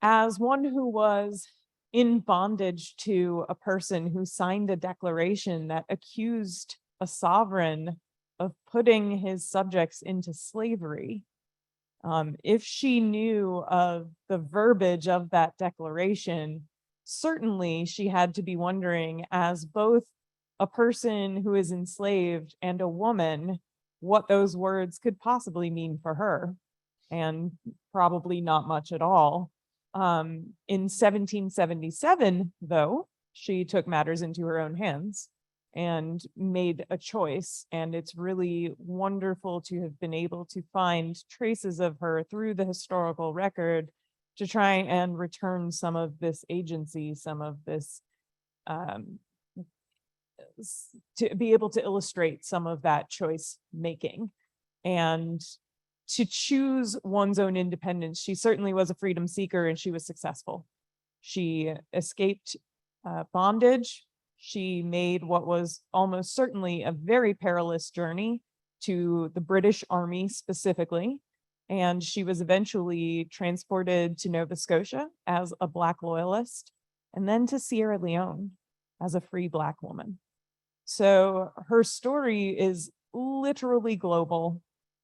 as one who was in bondage to a person who signed a declaration that accused a sovereign of putting his subjects into slavery, if she knew of the verbiage of that declaration, certainly she had to be wondering, as both a person who is enslaved and a woman, what those words could possibly mean for her, and probably not much at all. In 1777, though, she took matters into her own hands and made a choice. And it's really wonderful to have been able to find traces of her through the historical record to try and return some of this agency, some of this, to be able to illustrate some of that choice making. And to choose one's own independence, she certainly was a freedom seeker and she was successful. She escaped bondage. She made what was almost certainly a very perilous journey to the British Army specifically. And she was eventually transported to Nova Scotia as a Black loyalist, and then to Sierra Leone as a free Black woman. So her story is literally global,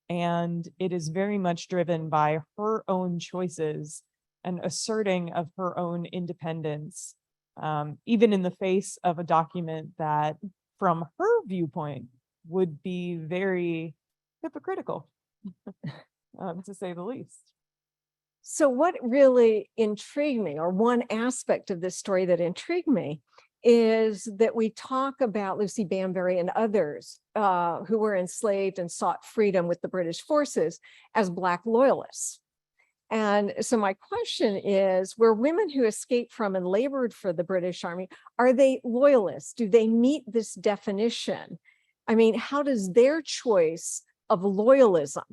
and it is very much driven by her own choices and asserting of her own independence, even in the face of a document that, from her viewpoint, would be very hypocritical, to say the least. So what really intrigued me, or one aspect of this story that intrigued me, is that we talk about Lucy Banbury and others who were enslaved and sought freedom with the British forces as Black loyalists. And so my question is, were women who escaped from and labored for the British Army, are they loyalists? Do they meet this definition? I mean, how does their choice of loyalism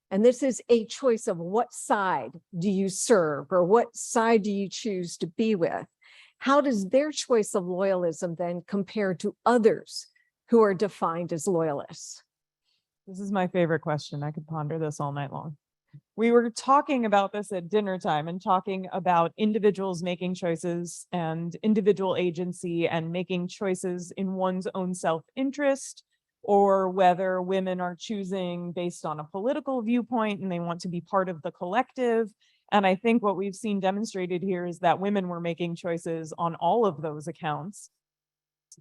And this is a choice of what side do you serve or what side do you choose to be with? How does their choice of loyalism then compare to others who are defined as loyalists? This is my favorite question. I could ponder this all night long. We were talking about this at dinner time and talking about individuals making choices and individual agency and making choices in one's own self-interest, or whether women are choosing based on a political viewpoint and they want to be part of the collective. And I think what we've seen demonstrated here is that women were making choices on all of those accounts.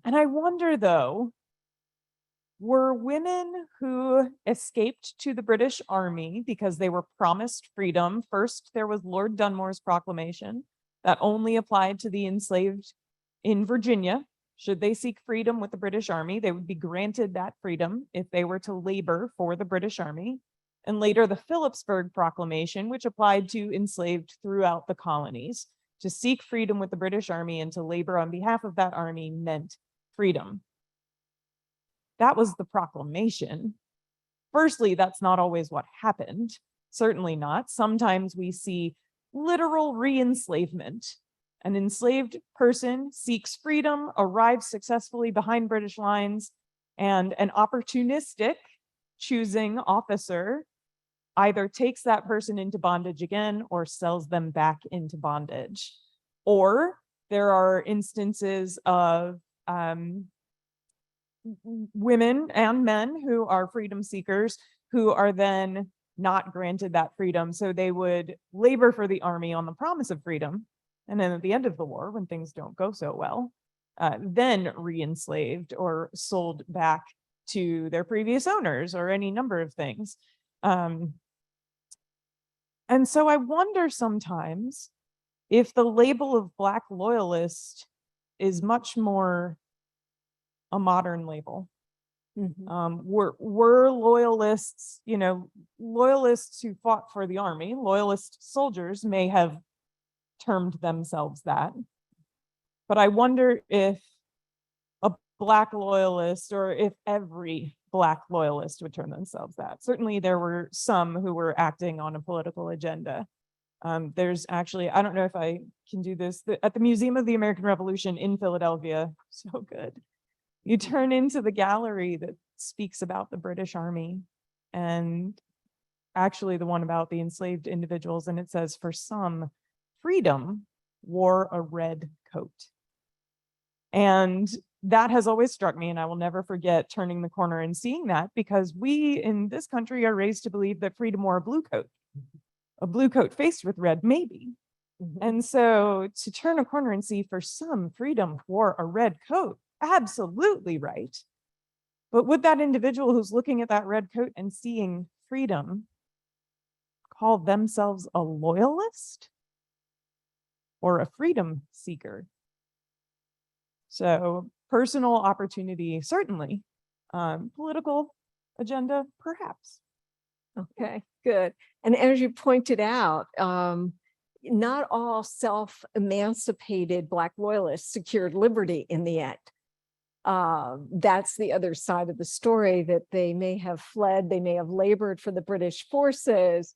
And I wonder, though, were women who escaped to the British Army because they were promised freedom? First, there was Lord Dunmore's proclamation that only applied to the enslaved in Virginia. Should they seek freedom with the British Army, they would be granted that freedom if they were to labor for the British Army. And later, the Phillipsburg Proclamation, which applied to enslaved throughout the colonies. To seek freedom with the British Army and to labor on behalf of that army meant freedom. That was the proclamation. Firstly, that's not always what happened. Certainly not. Sometimes we see literal re-enslavement. An enslaved person seeks freedom, arrives successfully behind British lines, and an opportunistic choosing officer either takes that person into bondage again or sells them back into bondage. Or there are instances of women and men who are freedom seekers who are then not granted that freedom. So they would labor for the army on the promise of freedom. And then at the end of the war, when things don't go so well, then re-enslaved or sold back to their previous owners or any number of things. And so I wonder sometimes if the label of Black loyalist is much more a modern label. We're loyalists, loyalists who fought for the army, loyalist soldiers may have termed themselves that. But I wonder if a Black loyalist, or if every Black loyalist would term themselves that. Certainly there were some who were acting on a political agenda. There's actually, I don't know if I can do this, at the Museum of the American Revolution in Philadelphia, so good. You turn into the gallery that speaks about the British Army, and actually the one about the enslaved individuals, and it says, for some, freedom wore a red coat. And that has always struck me, and I will never forget turning the corner and seeing that, because we in this country are raised to believe that freedom wore a blue coat faced with red, maybe. And so to turn a corner and see, for some, freedom wore a red coat, absolutely right. But would that individual who's looking at that red coat and seeing freedom call themselves a loyalist or a freedom seeker? So personal opportunity, certainly. Political agenda, perhaps. Okay, good. And as you pointed out, not all self-emancipated Black loyalists secured liberty in the end. That's the other side of the story, that they may have fled, they may have labored for the British forces,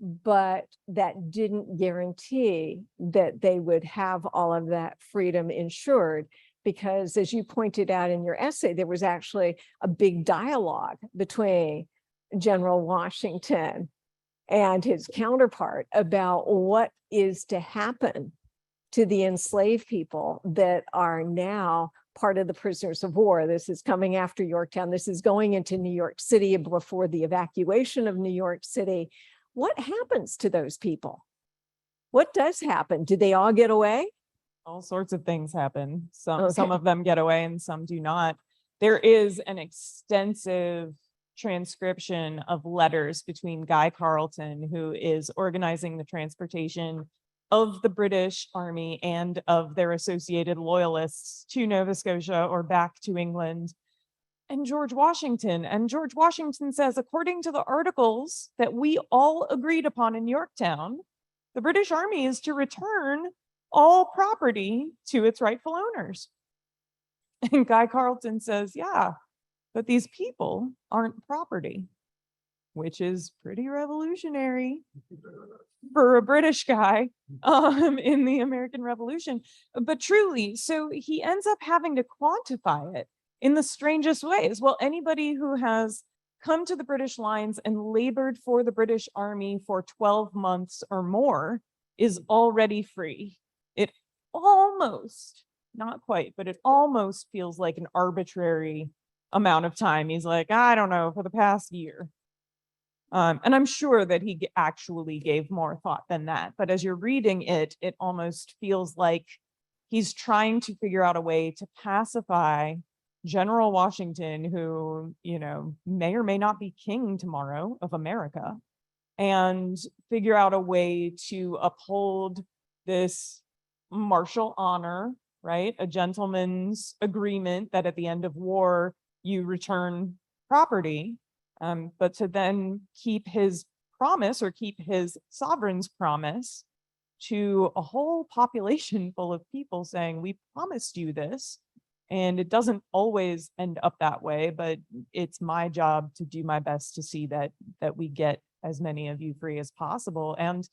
but that didn't guarantee that they would have all of that freedom ensured. Because as you pointed out in your essay, there was actually a big dialogue between General Washington and his counterpart about what is to happen to the enslaved people that are now part of the prisoners of war. This is coming after Yorktown. This is going into New York City before the evacuation of New York City. What happens to those people? What does happen? Do they all get away? All sorts of things happen. Some Okay. of them get away and some do not. There is an extensive transcription of letters between Guy Carleton, who is organizing the transportation of the British Army and of their associated loyalists to Nova Scotia or back to England, and George Washington. And George Washington says, according to the articles that we all agreed upon in Yorktown, the British Army is to return all property to its rightful owners. And Guy Carleton says, yeah, but these people aren't property. which is pretty revolutionary for a British guy in the American Revolution. But truly, so he ends up having to quantify it in the strangest ways. Well, anybody who has come to the British lines and labored for the British Army for 12 months or more is already free. It almost, not quite, but it almost feels like an arbitrary amount of time. He's like, I don't know, for the past year. And I'm sure that he actually gave more thought than that. But as you're reading it, it almost feels like he's trying to figure out a way to pacify General Washington, who, you know, may or may not be king tomorrow of America, and figure out a way to uphold this martial honor, right? A gentleman's agreement that at the end of war, you return property, but to then keep his promise or keep his sovereign's promise to a whole population full of people saying, we promised you this. And it doesn't always end up that way, but it's my job to do my best to see that we get as many of you free as possible. And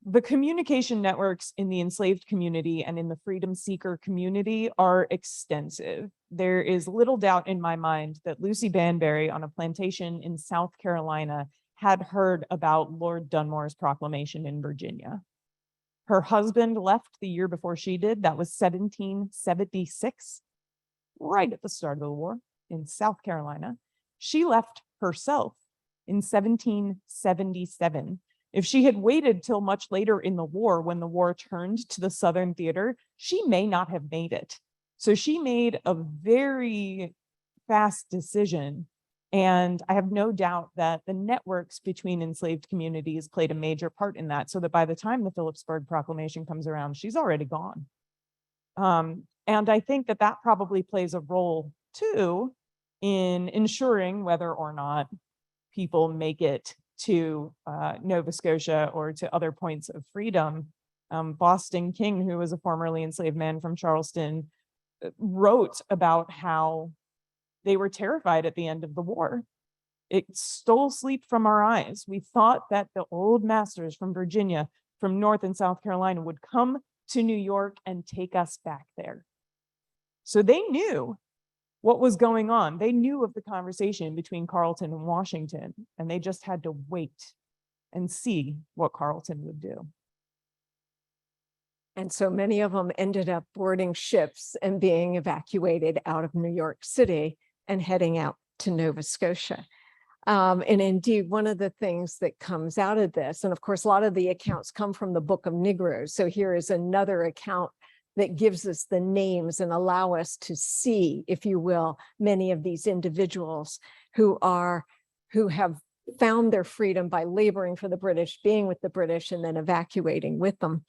the communication networks in the enslaved community and in the freedom seeker community are extensive. There is little doubt in my mind that Lucy Banbury on a plantation in South Carolina had heard about Lord Dunmore's proclamation in Virginia. Her husband left the year before she did. That was 1776, right at the start of the war in South Carolina. She left herself in 1777. If she had waited till much later in the war, when the war turned to the Southern theater, she may not have made it. So she made a very fast decision. And I have no doubt that the networks between enslaved communities played a major part in that, so that by the time the Phillipsburg Proclamation comes around, she's already gone. And I think that that probably plays a role too in ensuring whether or not people make it to Nova Scotia or to other points of freedom. Boston King, who was a formerly enslaved man from Charleston, wrote about how they were terrified at the end of the war. It stole sleep from our eyes. We thought that the old masters from Virginia, from North and South Carolina, would come to New York and take us back there. So they knew what was going on. They knew of the conversation between Carleton and Washington, and they just had to wait and see what Carleton would do. And so many of them ended up boarding ships and being evacuated out of New York City and heading out to Nova Scotia. And indeed, one of the things that comes out of this, and of course, a lot of the accounts come from the Book of Negroes. So here is another account that gives us the names and allow us to see, if you will, many of these individuals who have found their freedom by laboring for the British, being with the British, and then evacuating with them.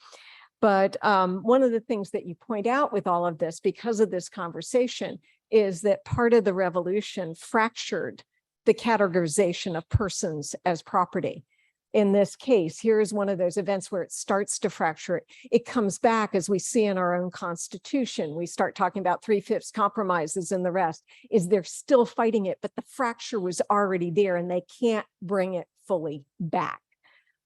But one of the things that you point out with all of this, because of this conversation, is that part of the revolution fractured the categorization of persons as property. In this case, here is one of those events where it starts to fracture it. It comes back, as we see in our own Constitution. We start talking about 3/5 compromises and the rest. Is they're still fighting it, but the fracture was already there and they can't bring it fully back.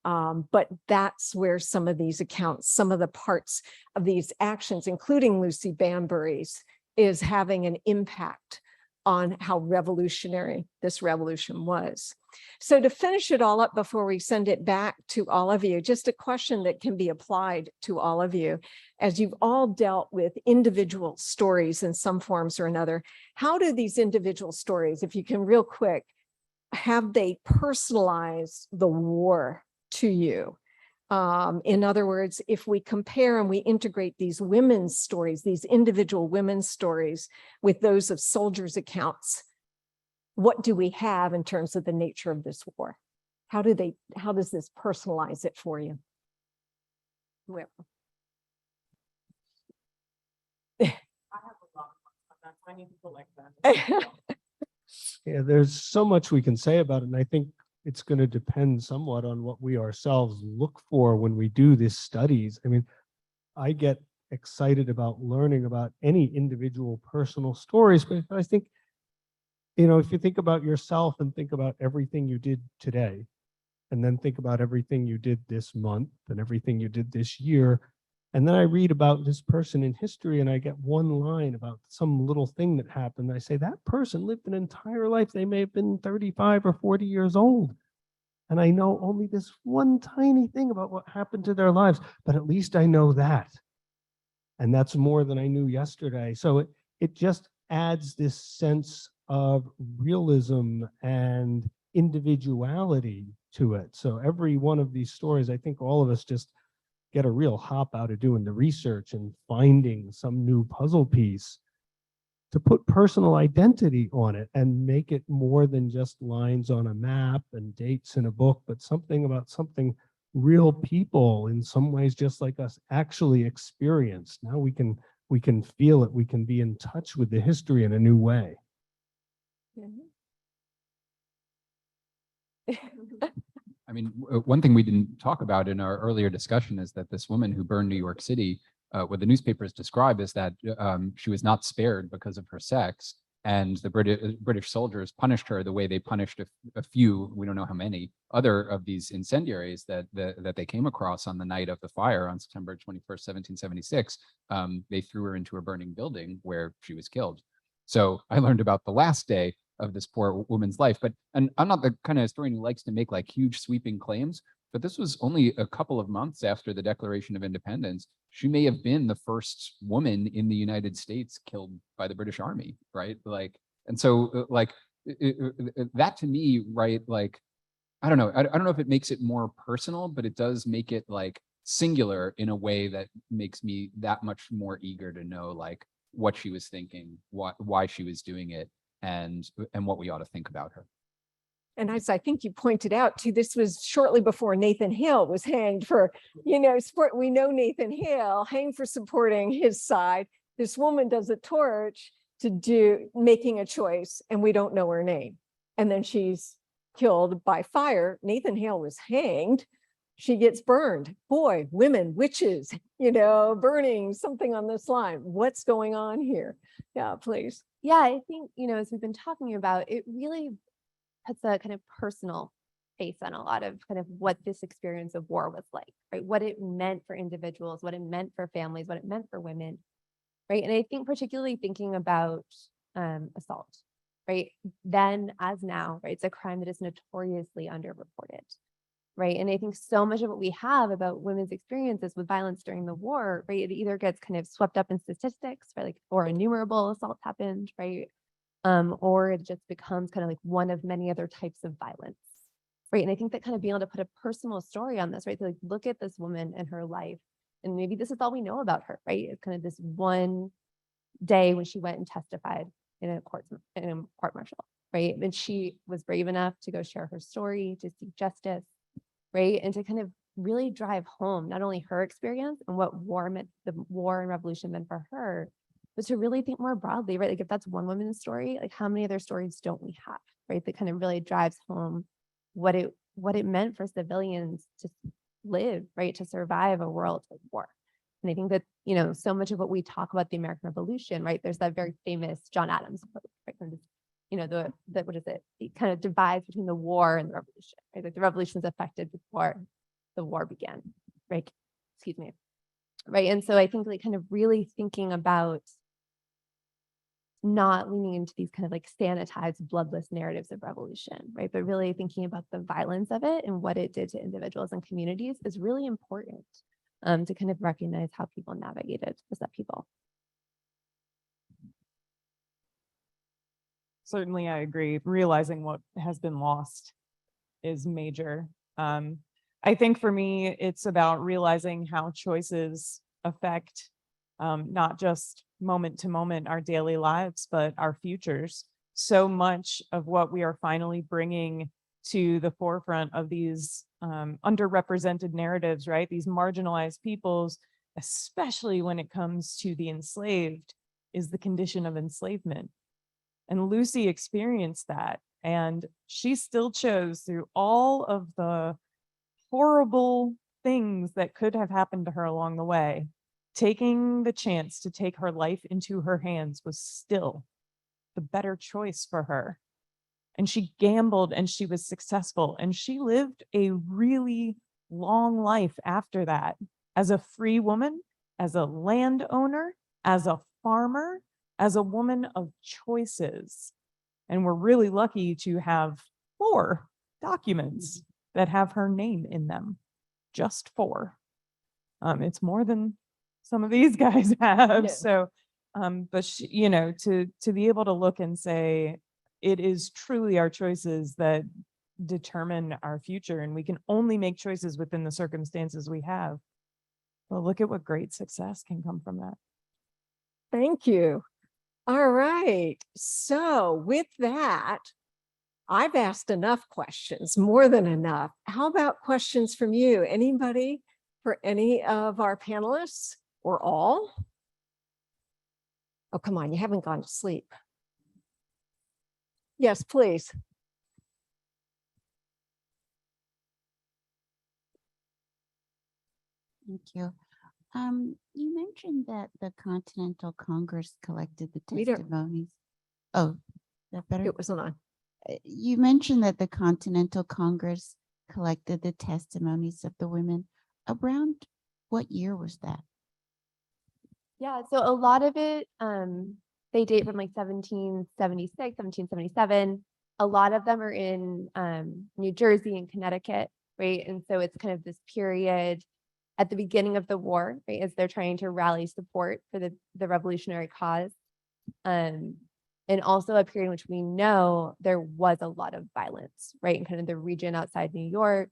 But that's where some of these accounts, some of the parts of these actions, including Lucy Banbury's, is having an impact on how revolutionary this revolution was. So to finish it all up before we send it back to all of you, just a question that can be applied to all of you, as you've all dealt with individual stories in some forms or another. How do these individual stories, if you can real quick, have they personalized the war to you? In other words, if we compare and we integrate these women's stories, these individual women's stories with those of soldiers' accounts, what do we have in terms of the nature of this war? How does this personalize it for you? Whoever. I have a lot of that. I need to collect that. Yeah, there's so much we can say about it, and I think it's going to depend somewhat on what we ourselves look for when we do these studies. I mean, I get excited about learning about any individual personal stories, but I think you know, if you think about yourself and think about everything you did today, and then think about everything you did this month and everything you did this year, and then I read about this person in history and I get one line about some little thing that happened. I say, that person lived an entire life. They may have been 35 or 40 years old. And I know only this one tiny thing about what happened to their lives, but at least I know that. And that's more than I knew yesterday. So it just adds this sense of realism and individuality to it. So every one of these stories, I think all of us just get a real hop out of doing the research and finding some new puzzle piece to put personal identity on it and make it more than just lines on a map and dates in a book, but something about something real people in some ways just like us actually experienced. Now we can feel it. We can be in touch with the history in a new way. I mean, one thing we didn't talk about in our earlier discussion is that this woman who burned New York City, what the newspapers describe is that she was not spared because of her sex, and the British soldiers punished her the way they punished a few, we don't know how many, other of these incendiaries that they came across on the night of the fire on September 21st, 1776. They threw her into a burning building where she was killed. So I learned about the last day of this poor woman's life. And I'm not the kind of historian who likes to make like huge sweeping claims, but this was only a couple of months after the Declaration of Independence. She may have been the first woman in the United States killed by the British Army, right? Like, and so like that to me, right? Like, I don't know. I don't know if it makes it more personal, but it does make it like singular in a way that makes me that much more eager to know like what she was thinking, why she was doing it, and what we ought to think about her. And as I think you pointed out too, this was shortly before Nathan Hale was hanged for, you know, support. We know Nathan Hale hanged for supporting his side. This woman does a torch to do making a choice, and we don't know her name. And then she's killed by fire. Nathan Hale was hanged. She gets burned. Boy, women, witches, you know, burning, something on this line. What's going on here? Yeah, please. Yeah, I think, you know, as we've been talking about, it really puts a kind of personal face on a lot of kind of what this experience of war was like, right? What it meant for individuals, what it meant for families, what it meant for women, right? And I think particularly thinking about assault, right? Then as now, right? It's a crime that is notoriously underreported, right? And I think so much of what we have about women's experiences with violence during the war, right? It either gets kind of swept up in statistics, right? Like, or innumerable assaults happened, right? Or it just becomes kind of like one of many other types of violence, right? And I think that kind of being able to put a personal story on this, right? To like look at this woman and her life, and maybe this is all we know about her, right? It's kind of this one day when she went and testified in a court martial, right? And she was brave enough to go share her story, to seek justice, right? And to kind of really drive home not only her experience and what war meant, the war and revolution meant for her, but to really think more broadly, right? Like if that's one woman's story, like how many other stories don't we have, right? That kind of really drives home what it meant for civilians to live, right? To survive a world of war. And I think that, you know, so much of what we talk about the American Revolution, right? There's that very famous John Adams quote, right? From this, you know, the what is it? It kind of divides between the war and the revolution, right? Like the revolution is affected before the war began, right? Excuse me. Right. And so I think like kind of really thinking about not leaning into these kind of like sanitized, bloodless narratives of revolution, right? But really thinking about the violence of it and what it did to individuals and communities is really important to kind of recognize how people navigated this upheaval. Certainly, I agree. Realizing what has been lost is major. I think for me, it's about realizing how choices affect not just moment to moment our daily lives, but our futures. So much of what we are finally bringing to the forefront of these underrepresented narratives, right? These marginalized peoples, especially when it comes to the enslaved, is the condition of enslavement. And Lucy experienced that. And she still chose through all of the horrible things that could have happened to her along the way, taking the chance to take her life into her hands was still the better choice for her. and she gambled and she was successful and she lived a really long life after that as a free woman, as a landowner, as a farmer, as a woman of choices. And we're really lucky to have 4 documents that have her name in them, just 4. It's more than some of these guys have. Yeah. So, but she, you know, to be able to look and say, it is truly our choices that determine our future, and we can only make choices within the circumstances we have. Well, look at what great success can come from that. Thank you. All right. So with that, I've asked enough questions, more than enough. How about questions from you? Anybody for any of our panelists or all? Oh, come on, you haven't gone to sleep. Yes, please. Thank you. You mentioned that the Continental Congress collected the We don't- testimonies. Oh, is that better? It wasn't on. You mentioned that the Continental Congress collected the testimonies of the women. Around what year was that? Yeah, so a lot of it, they date from like 1776, 1777. A lot of them are in New Jersey and Connecticut, right? And so it's kind of this period at the beginning of the war, right, as they're trying to rally support for the revolutionary cause. And also a period in which we know there was a lot of violence, right? In kind of the region outside New York.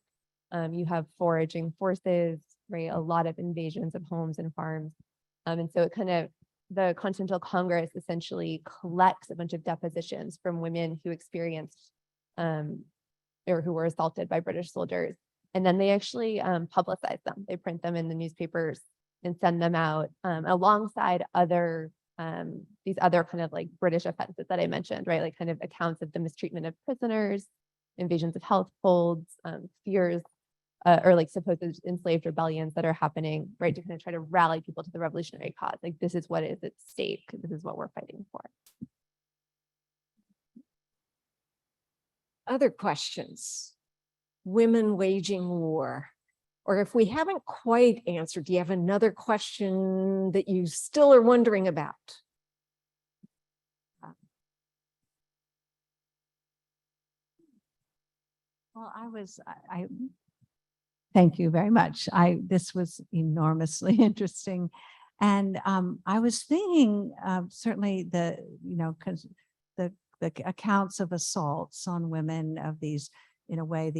You have foraging forces, right? A lot of invasions of homes and farms. And so it kind of, the Continental Congress essentially collects a bunch of depositions from women who experienced or who were assaulted by British soldiers. And then they actually publicize them. They print them in the newspapers and send them out alongside other these other kind of like British offenses that I mentioned, right? Like kind of accounts of the mistreatment of prisoners, invasions of households, fears, or like supposed enslaved rebellions that are happening, right? To kind of try to rally people to the revolutionary cause. Like this is what is at stake. This is what we're fighting for. Other questions? Women waging war. Or if we haven't quite answered, do you have another question that you still are wondering about? Well, I thank you very much. This was enormously interesting. And I was thinking certainly because the accounts of assaults on women of these, in a way,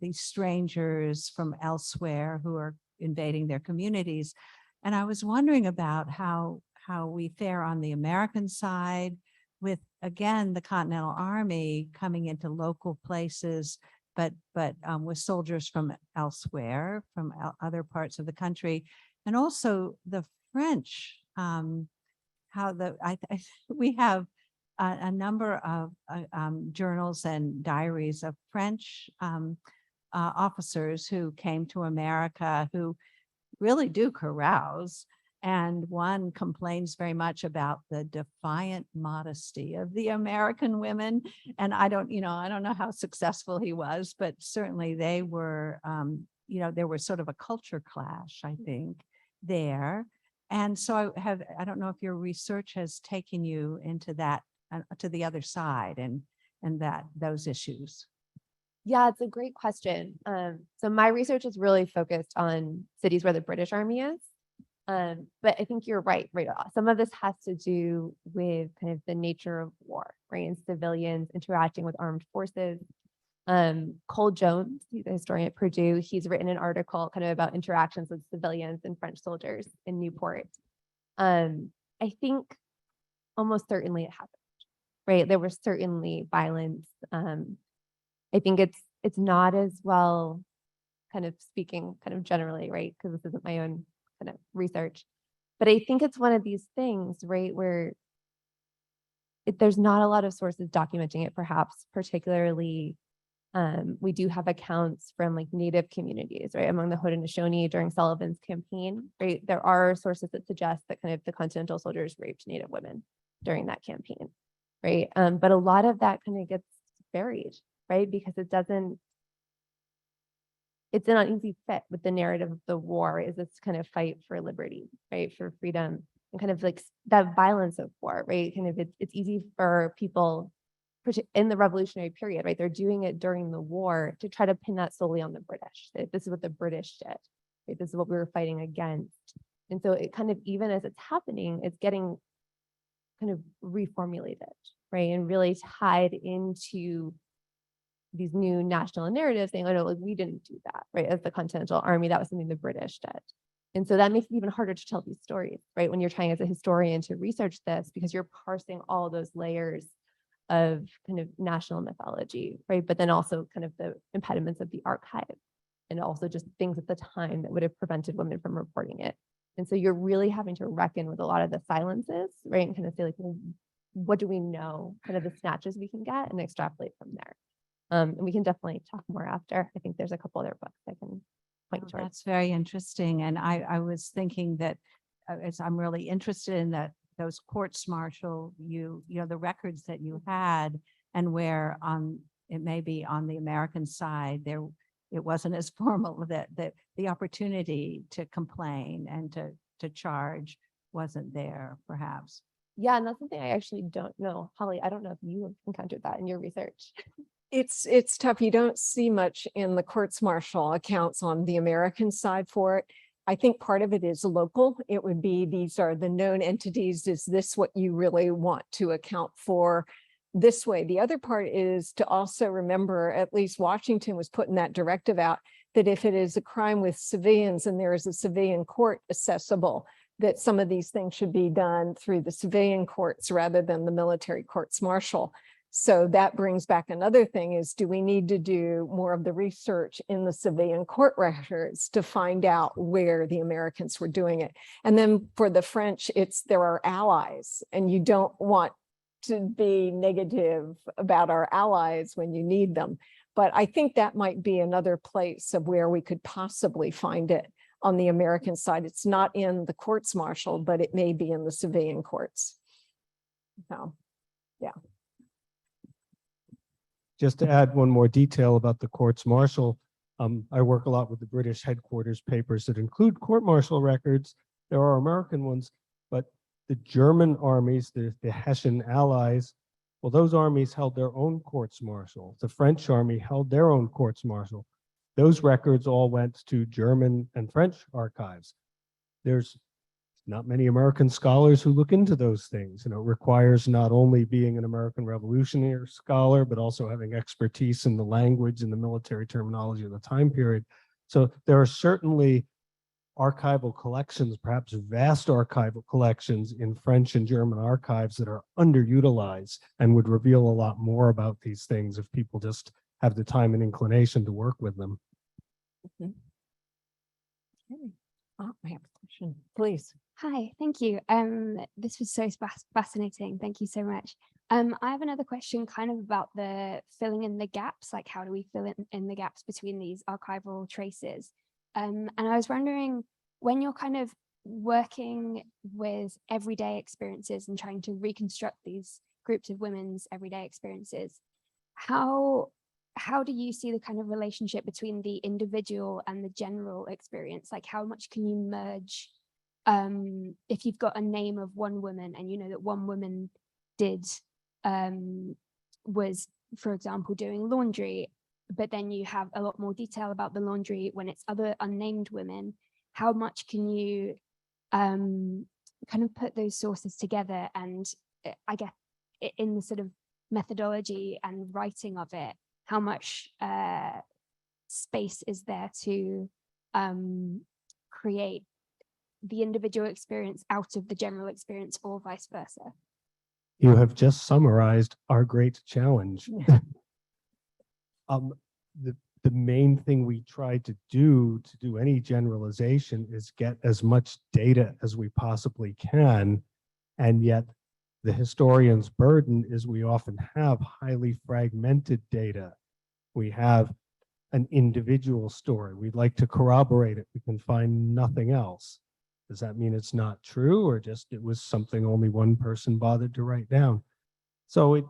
these strangers from elsewhere who are invading their communities. And I was wondering about how we fare on the American side with, again, the Continental Army coming into local places, but with soldiers from elsewhere, from other parts of the country, and also the French. We have a number of journals and diaries of French officers who came to America who really do carouse. And one complains very much about the defiant modesty of the American women. And I don't know how successful he was, but certainly they were, there was sort of a culture clash, I think, there. And so I don't know if your research has taken you into that, to the other side and those issues. Yeah, it's a great question. So my research is really focused on cities where the British Army is. But I think you're right. Some of this has to do with kind of the nature of war, right? And civilians interacting with armed forces. Cole Jones, he's a historian at Purdue. He's written an article kind of about interactions with civilians and French soldiers in Newport. I think almost certainly it happened, right? There was certainly violence. I think it's not as well kind of speaking kind of generally, right? Because this isn't my own kind of research, but I think it's one of these things, right, where there's not a lot of sources documenting it, perhaps particularly we do have accounts from like Native communities, right, among the Haudenosaunee during Sullivan's campaign, right? There are sources that suggest that kind of the Continental soldiers raped Native women during that campaign, right? But a lot of that kind of gets buried, right? Because it's an uneasy fit with the narrative of the war, is this kind of fight for liberty, right? For freedom, and kind of like that violence of war, right? Kind of it's easy for people in the revolutionary period, right? They're doing it during the war to try to pin that solely on the British. This is what the British did, right? This is what we were fighting against. And so it kind of, even as it's happening, it's getting kind of reformulated, right? And really tied into these new national narratives saying, oh no, like we didn't do that, right? As the Continental Army, that was something the British did. And so that makes it even harder to tell these stories, right? When you're trying as a historian to research this, because you're parsing all those layers of kind of national mythology, right? But then also kind of the impediments of the archive, and also just things at the time that would have prevented women from reporting it. And so you're really having to reckon with a lot of the silences, right? And kind of say like, well, what do we know? Kind of the snatches we can get and extrapolate from there. And we can definitely talk more after. I think there's a couple other books I can point Oh, towards. that's very interesting. And I was thinking that as I'm really interested in that those courts martial, you know, the records that you had, and where it may be on the American side, it wasn't as formal, that the opportunity to complain and to charge wasn't there, perhaps. Yeah, and that's something I actually don't know. Holly, I don't know if you have encountered that in your research. It's tough. You don't see much in the courts martial accounts on the American side for it. I think part of it is local. It would be, these are the known entities. Is this what you really want to account for this way? The other part is to also remember, at least Washington was putting that directive out, that if it is a crime with civilians and there is a civilian court accessible, that some of these things should be done through the civilian courts rather than the military courts martial. So that brings back another thing, is do we need to do more of the research in the civilian court records to find out where the Americans were doing it? And then for the French, there are allies, and you don't want to be negative about our allies when you need them. But I think that might be another place of where we could possibly find it on the American side. It's not in the courts martial, but it may be in the civilian courts. So, yeah. Just to add one more detail about the courts martial, I work a lot with the British headquarters papers that include court martial records. There are American ones, but the German armies, the Hessian allies, well, those armies held their own courts martial. The French army held their own courts martial. Those records all went to German and French archives. There's not many American scholars who look into those things. You know, it requires not only being an American Revolutionary scholar, but also having expertise in the language and the military terminology of the time period. So there are certainly archival collections, perhaps vast archival collections in French and German archives that are underutilized and would reveal a lot more about these things if people just have the time and inclination to work with them. Okay. Oh, I have a question, please. Hi, thank you. This was so fascinating. Thank you so much. I have another question kind of about the filling in the gaps, like how do we fill in the gaps between these archival traces? And I was wondering, when you're kind of working with everyday experiences and trying to reconstruct these groups of women's everyday experiences, how do you see the kind of relationship between the individual and the general experience? Like how much can you merge? If you've got a name of one woman and you know that one woman was, for example, doing laundry, but then you have a lot more detail about the laundry when it's other unnamed women, how much can you kind of put those sources together? And I guess in the sort of methodology and writing of it, how much space is there to create the individual experience out of the general experience, or vice versa? You have just summarized our great challenge. The main thing we try to do any generalization is get as much data as we possibly can. And yet the historian's burden is we often have highly fragmented data. We have an individual story. We'd like to corroborate it. We can find nothing else. Does that mean it's not true, or just it was something only one person bothered to write down? So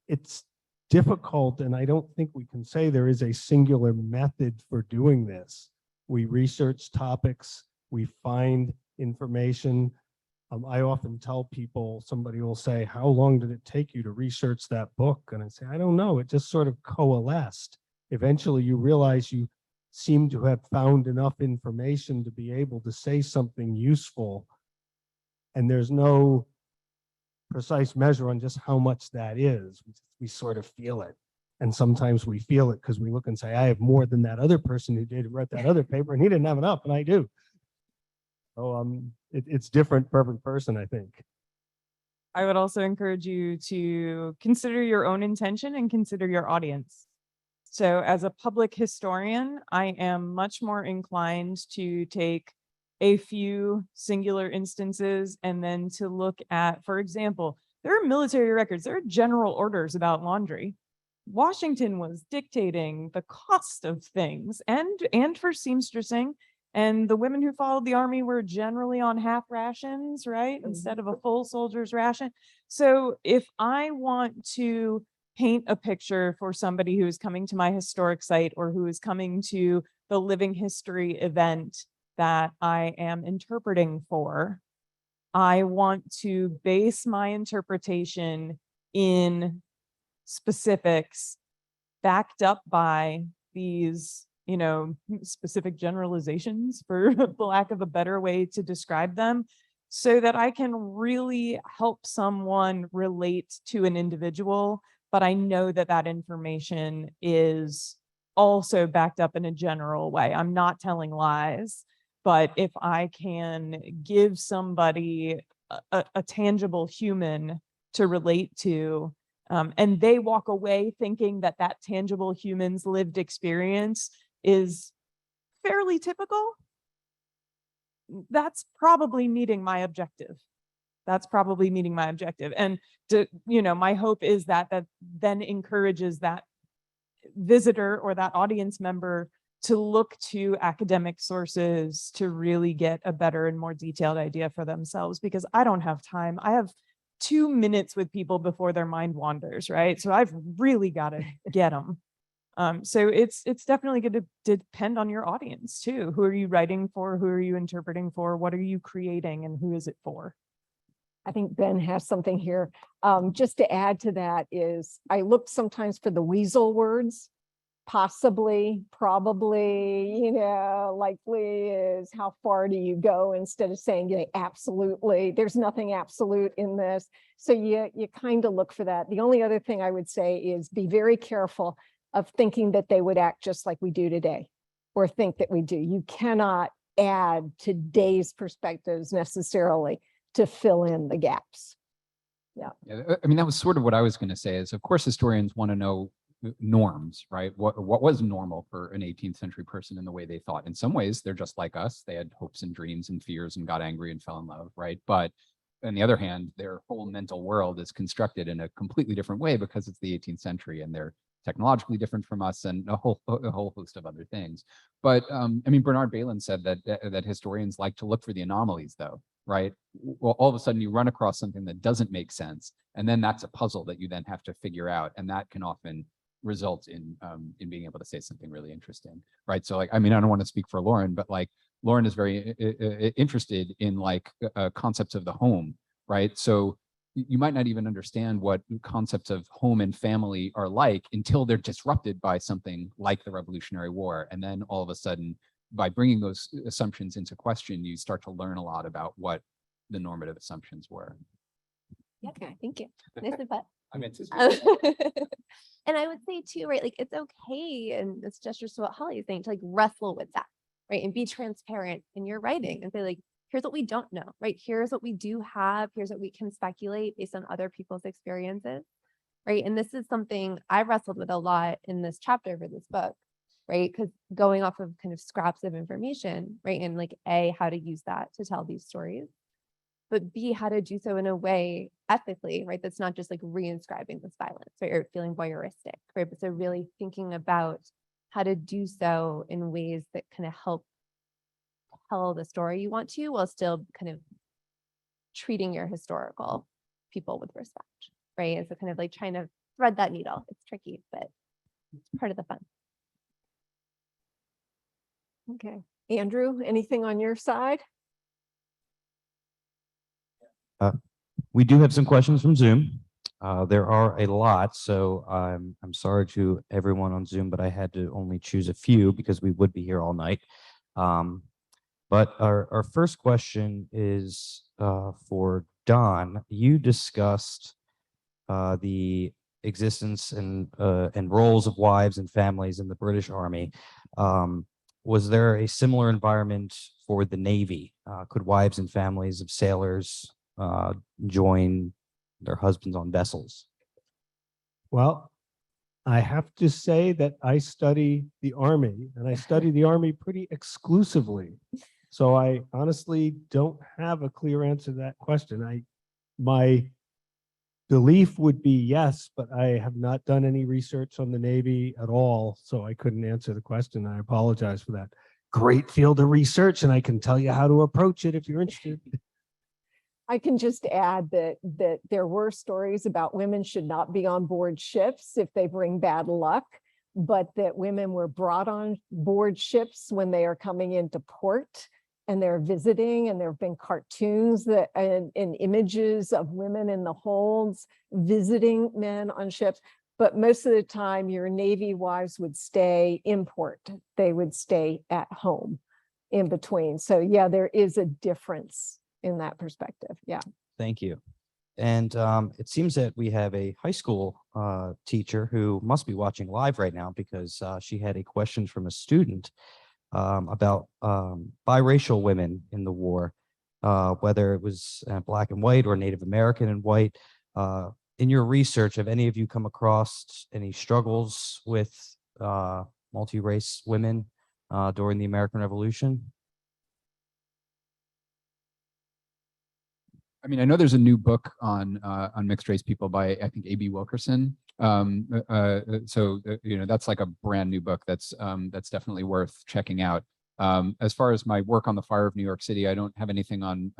it's difficult, and I don't think we can say there is a singular method for doing this. We research topics, we find information. I often tell people, somebody will say, how long did it take you to research that book? And I say, I don't know, it just sort of coalesced. Eventually you realize you seem to have found enough information to be able to say something useful. And there's no precise measure on just how much that is. We sort of feel it. And sometimes we feel it because we look and say, I have more than that other person who wrote that other paper, and he didn't have enough, and I do. So it's different for every person, I think. I would also encourage you to consider your own intention and consider your audience. So as a public historian, I am much more inclined to take a few singular instances and then to look at, for example, there are military records, there are general orders about laundry. Washington was dictating the cost of things and for seamstressing. And the women who followed the army were generally on half rations, right? Instead of a full soldier's ration. So if I want to paint a picture for somebody who is coming to my historic site or who is coming to the living history event that I am interpreting for, I want to base my interpretation in specifics backed up by these, specific generalizations, for the lack of a better way to describe them, so that I can really help someone relate to an individual, but I know that that information is also backed up in a general way. I'm not telling lies, but if I can give somebody a tangible human to relate to, and they walk away thinking that that tangible human's lived experience is fairly typical, that's probably meeting my objective. That's probably meeting my objective. And my hope is that then encourages that visitor or that audience member to look to academic sources to really get a better and more detailed idea for themselves, because I don't have time. I have 2 minutes with people before their mind wanders, right? So I've really got to get them. So it's definitely going to depend on your audience too. Who are you writing for? Who are you interpreting for? What are you creating, and who is it for? I think Ben has something here. Just to add to that is, I look sometimes for the weasel words. Possibly, probably, likely is how far do you go, instead of saying, absolutely. There's nothing absolute in this. So you kind of look for that. The only other thing I would say is be very careful of thinking that they would act just like we do today, or think that we do. You cannot add today's perspectives necessarily to fill in the gaps. Yeah. I mean, that was sort of what I was going to say, is of course historians want to know norms, right? What was normal for an 18th century person in the way they thought. In some ways, they're just like us. They had hopes and dreams and fears and got angry and fell in love, right? But on the other hand, their whole mental world is constructed in a completely different way because it's the 18th century and they're technologically different from us and a whole host of other things. But I mean, Bernard Bailyn said that historians like to look for the anomalies, though, right? Well, all of a sudden you run across something that doesn't make sense, and then that's a puzzle that you then have to figure out, and that can often result in being able to say something really interesting, right? So, like, I mean, I don't want to speak for Lauren, but like Lauren is very interested in like concepts of the home, right? So you might not even understand what concepts of home and family are like until they're disrupted by something like the Revolutionary War. And then all of a sudden, by bringing those assumptions into question, you start to learn a lot about what the normative assumptions were. Okay, thank you. Nice and fun. I'm anticipating. And I would say too, right, like it's okay, and it's just what Holly is saying, to like wrestle with that, right? And be transparent in your writing and say, like, here's what we don't know, right? Here's what we do have. Here's what we can speculate based on other people's experiences, right? And this is something I wrestled with a lot in this chapter for this book, right? Because going off of kind of scraps of information, right? And like A, how to use that to tell these stories, but B, how to do so in a way ethically, right? That's not just like reinscribing this violence, right? Or feeling voyeuristic, right? But so really thinking about how to do so in ways that kind of help tell the story you want to, while still kind of treating your historical people with respect, right? And so kind of like trying to thread that needle. It's tricky, but it's part of the fun. Okay. Andrew, anything on your side? We do have some questions from Zoom. There are a lot, so I'm sorry to everyone on Zoom, but I had to only choose a few because we would be here all night. But our first question is for Don. You discussed the existence and roles of wives and families in the British Army. Was there a similar environment for the Navy? Could wives and families of sailors join their husbands on vessels? Well, I have to say that I study the Army, and I study the Army pretty exclusively. So I honestly don't have a clear answer to that question. My belief would be yes, but I have not done any research on the Navy at all, so I couldn't answer the question. I apologize for that. Great field of research, and I can tell you how to approach it if you're interested. I can just add that there were stories about women should not be on board ships if they bring bad luck, but that women were brought on board ships when they are coming into port and they're visiting, and there have been cartoons that and images of women in the holds visiting men on ships. But most of the time, your Navy wives would stay in port. They would stay at home in between. So yeah, there is a difference in that perspective. Yeah. Thank you. And it seems that we have a high school teacher who must be watching live right now, because she had a question from a student about biracial women in the war, whether it was Black and white or Native American and white. In your research, have any of you come across any struggles with multi-race women during the American Revolution? I mean, I know there's a new book on mixed race people by, I think, A.B. Wilkerson. That's like a brand new book that's definitely worth checking out. As far as my work on the fire of New York City, I don't have anything on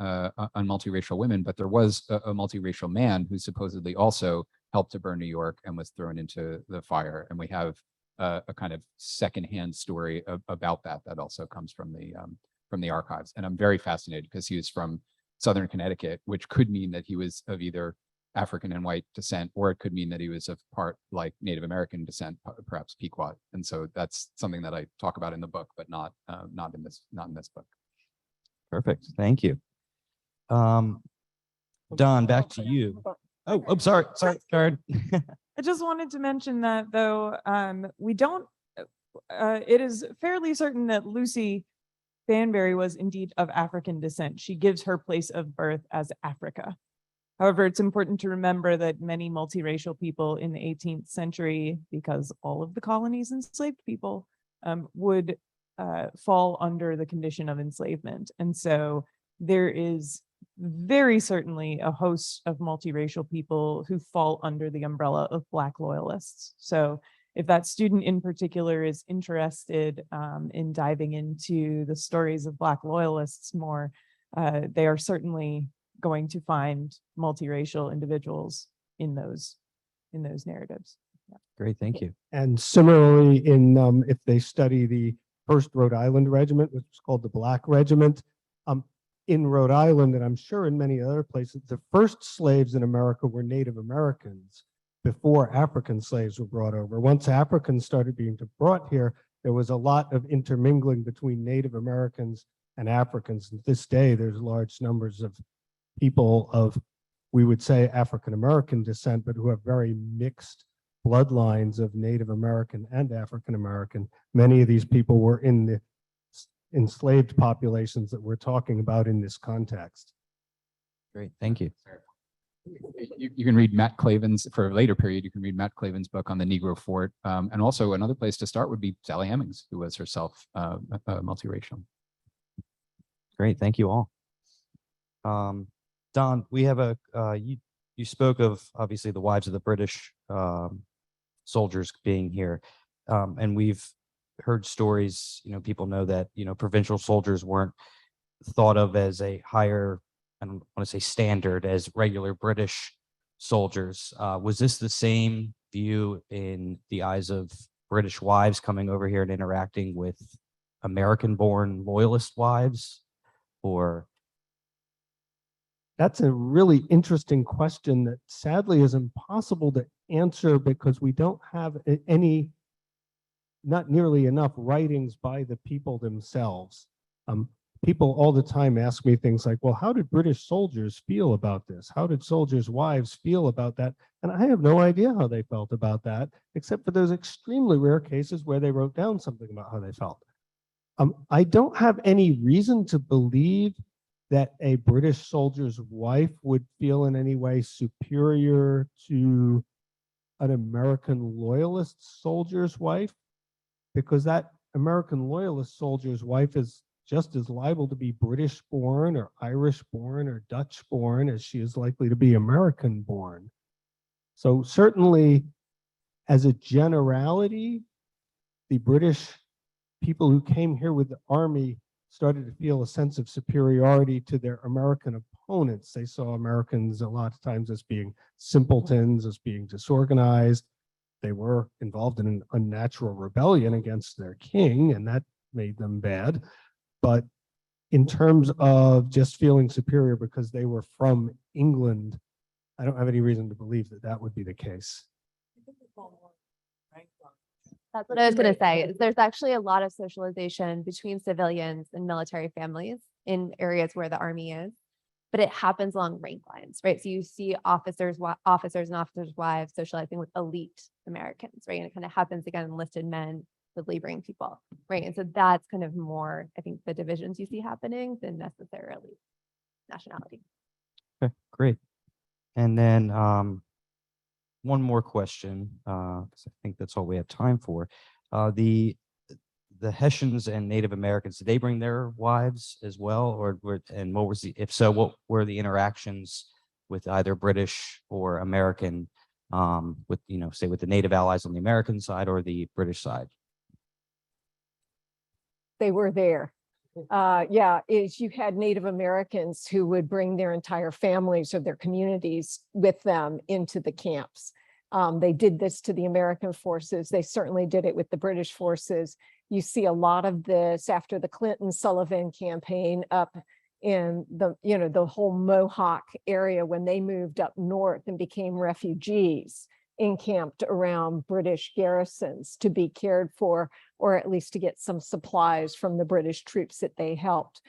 multiracial women, but there was a multiracial man who supposedly also helped to burn New York and was thrown into the fire. And we have a kind of secondhand story about that also comes from the archives. And I'm very fascinated because he was from Southern Connecticut, which could mean that he was of either African and white descent, or it could mean that he was of part like Native American descent, perhaps Pequot. And so that's something that I talk about in the book, but not in this book. Perfect. Thank you. Don, back to you. Oh, I'm sorry, Carin. I just wanted to mention that though, we don't, it is fairly certain that Lucy Banbury was indeed of African descent. She gives her place of birth as Africa. However, it's important to remember that many multiracial people in the 18th century, because all of the colonies enslaved people, would fall under the condition of enslavement. And so there is very certainly a host of multiracial people who fall under the umbrella of Black loyalists. So if that student in particular is interested in diving into the stories of Black loyalists more, they are certainly going to find multiracial individuals in those narratives. Yeah. Great, thank you. And similarly, if they study the 1st Rhode Island Regiment, which is called the Black Regiment, in Rhode Island, and I'm sure in many other places, the first slaves in America were Native Americans before African slaves were brought over. Once Africans started being brought here, there was a lot of intermingling between Native Americans and Africans. And to this day, there's large numbers of people of, we would say, African American descent, but who have very mixed bloodlines of Native American and African American. Many of these people were in the enslaved populations that we're talking about in this context. Great, thank you. You can read Matt Clavin's, for a later period, you can read Matt Clavin's book on the Negro Fort. And also another place to start would be Sally Hemings, who was herself multiracial. Great, thank you all. Don, we have you spoke of obviously the wives of the British soldiers being here. And we've heard stories, people know that, provincial soldiers weren't thought of as a higher, I don't want to say standard, as regular British soldiers. Was this the same view in the eyes of British wives coming over here and interacting with American-born loyalist wives? Or That's a really interesting question that sadly is impossible to answer because we don't have any, not nearly enough writings by the people themselves. People all the time ask me things like, well, how did British soldiers feel about this? How did soldiers' wives feel about that? And I have no idea how they felt about that, except for those extremely rare cases where they wrote down something about how they felt. I don't have any reason to believe that a British soldier's wife would feel in any way superior to an American loyalist soldier's wife, because that American loyalist soldier's wife is just as liable to be British born or Irish born or Dutch born as she is likely to be American born. So certainly, as a generality, the British people who came here with the army started to feel a sense of superiority to their American opponents. They saw Americans a lot of times as being simpletons, as being disorganized. They were involved in an unnatural rebellion against their king, and that made them bad. But in terms of just feeling superior because they were from England, I don't have any reason to believe that that would be the case. That's what I was going to say. Is there's actually a lot of socialization between civilians and military families in areas where the army is, but it happens along rank lines, right? So you see officers and officers' wives socializing with elite Americans, right? And it kind of happens again, enlisted men with laboring people, right? And so that's kind of more, I think, the divisions you see happening than necessarily nationality. okay, great. And then one more question, because I think that's all we have time for. The Hessians and Native Americans, did they bring their wives as well, or and what was if so, what were the interactions with either British or American, with say with the Native allies on the American side or the British side? They were there. Yeah, is you had Native Americans who would bring their entire families or their communities with them into the camps. They did this to the American forces. They certainly did it with the British forces. You see a lot of this after the Clinton-Sullivan campaign up in the whole Mohawk area when they moved up north and became refugees, encamped around British garrisons to be cared for, or at least to get some supplies from the British troops that they helped.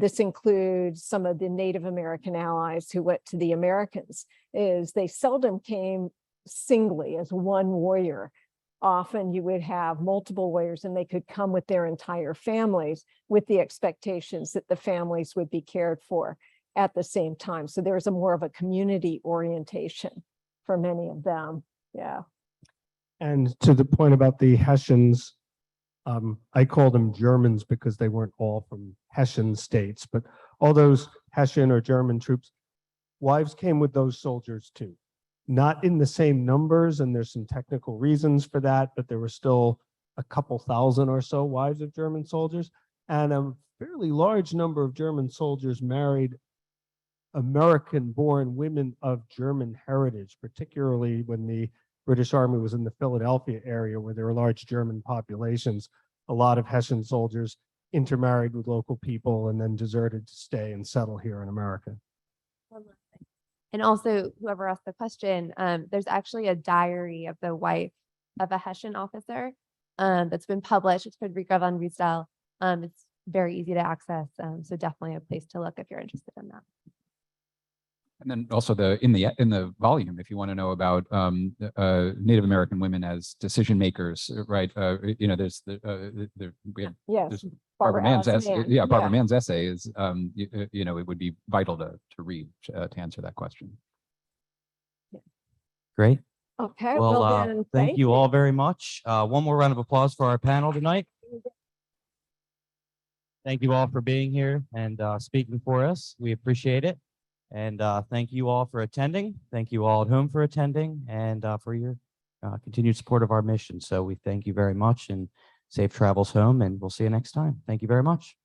This includes some of the Native American allies who went to the Americans, is they seldom came singly as one warrior. Often you would have multiple warriors and they could come with their entire families with the expectations that the families would be cared for at the same time. So there's more of a community orientation for many of them. Yeah. And to the point about the Hessians, I call them Germans because they weren't all from Hessian states, but all those Hessian or German troops, wives came with those soldiers too. Not in the same numbers, and there's some technical reasons for that, but there were still a couple thousand or so wives of German soldiers, and a fairly large number of German soldiers married American-born women of German heritage, particularly when the British Army was in the Philadelphia area where there were large German populations. A lot of Hessian soldiers intermarried with local people and then deserted to stay and settle here in America. And also, whoever asked the question, there's actually a diary of the wife of a Hessian officer that's been published. It's Frederica von Riesdahl. It's very easy to access, so definitely a place to look if you're interested in that. And then also in the volume, if you want to know about Native American women as decision makers, right? There's we have Yes. there's Barbara Mann's Alice essay. Mann. Yeah, Barbara Mann's essay is it would be vital to read to answer that question. Great. Okay. Well, Then thank you all very much. One more round of applause for our panel tonight. Thank you all for being here and speaking for us. We appreciate it. And thank you all for attending. Thank you all at home for attending and for your continued support of our mission. So we thank you very much and safe travels home, and we'll see you next time. Thank you very much.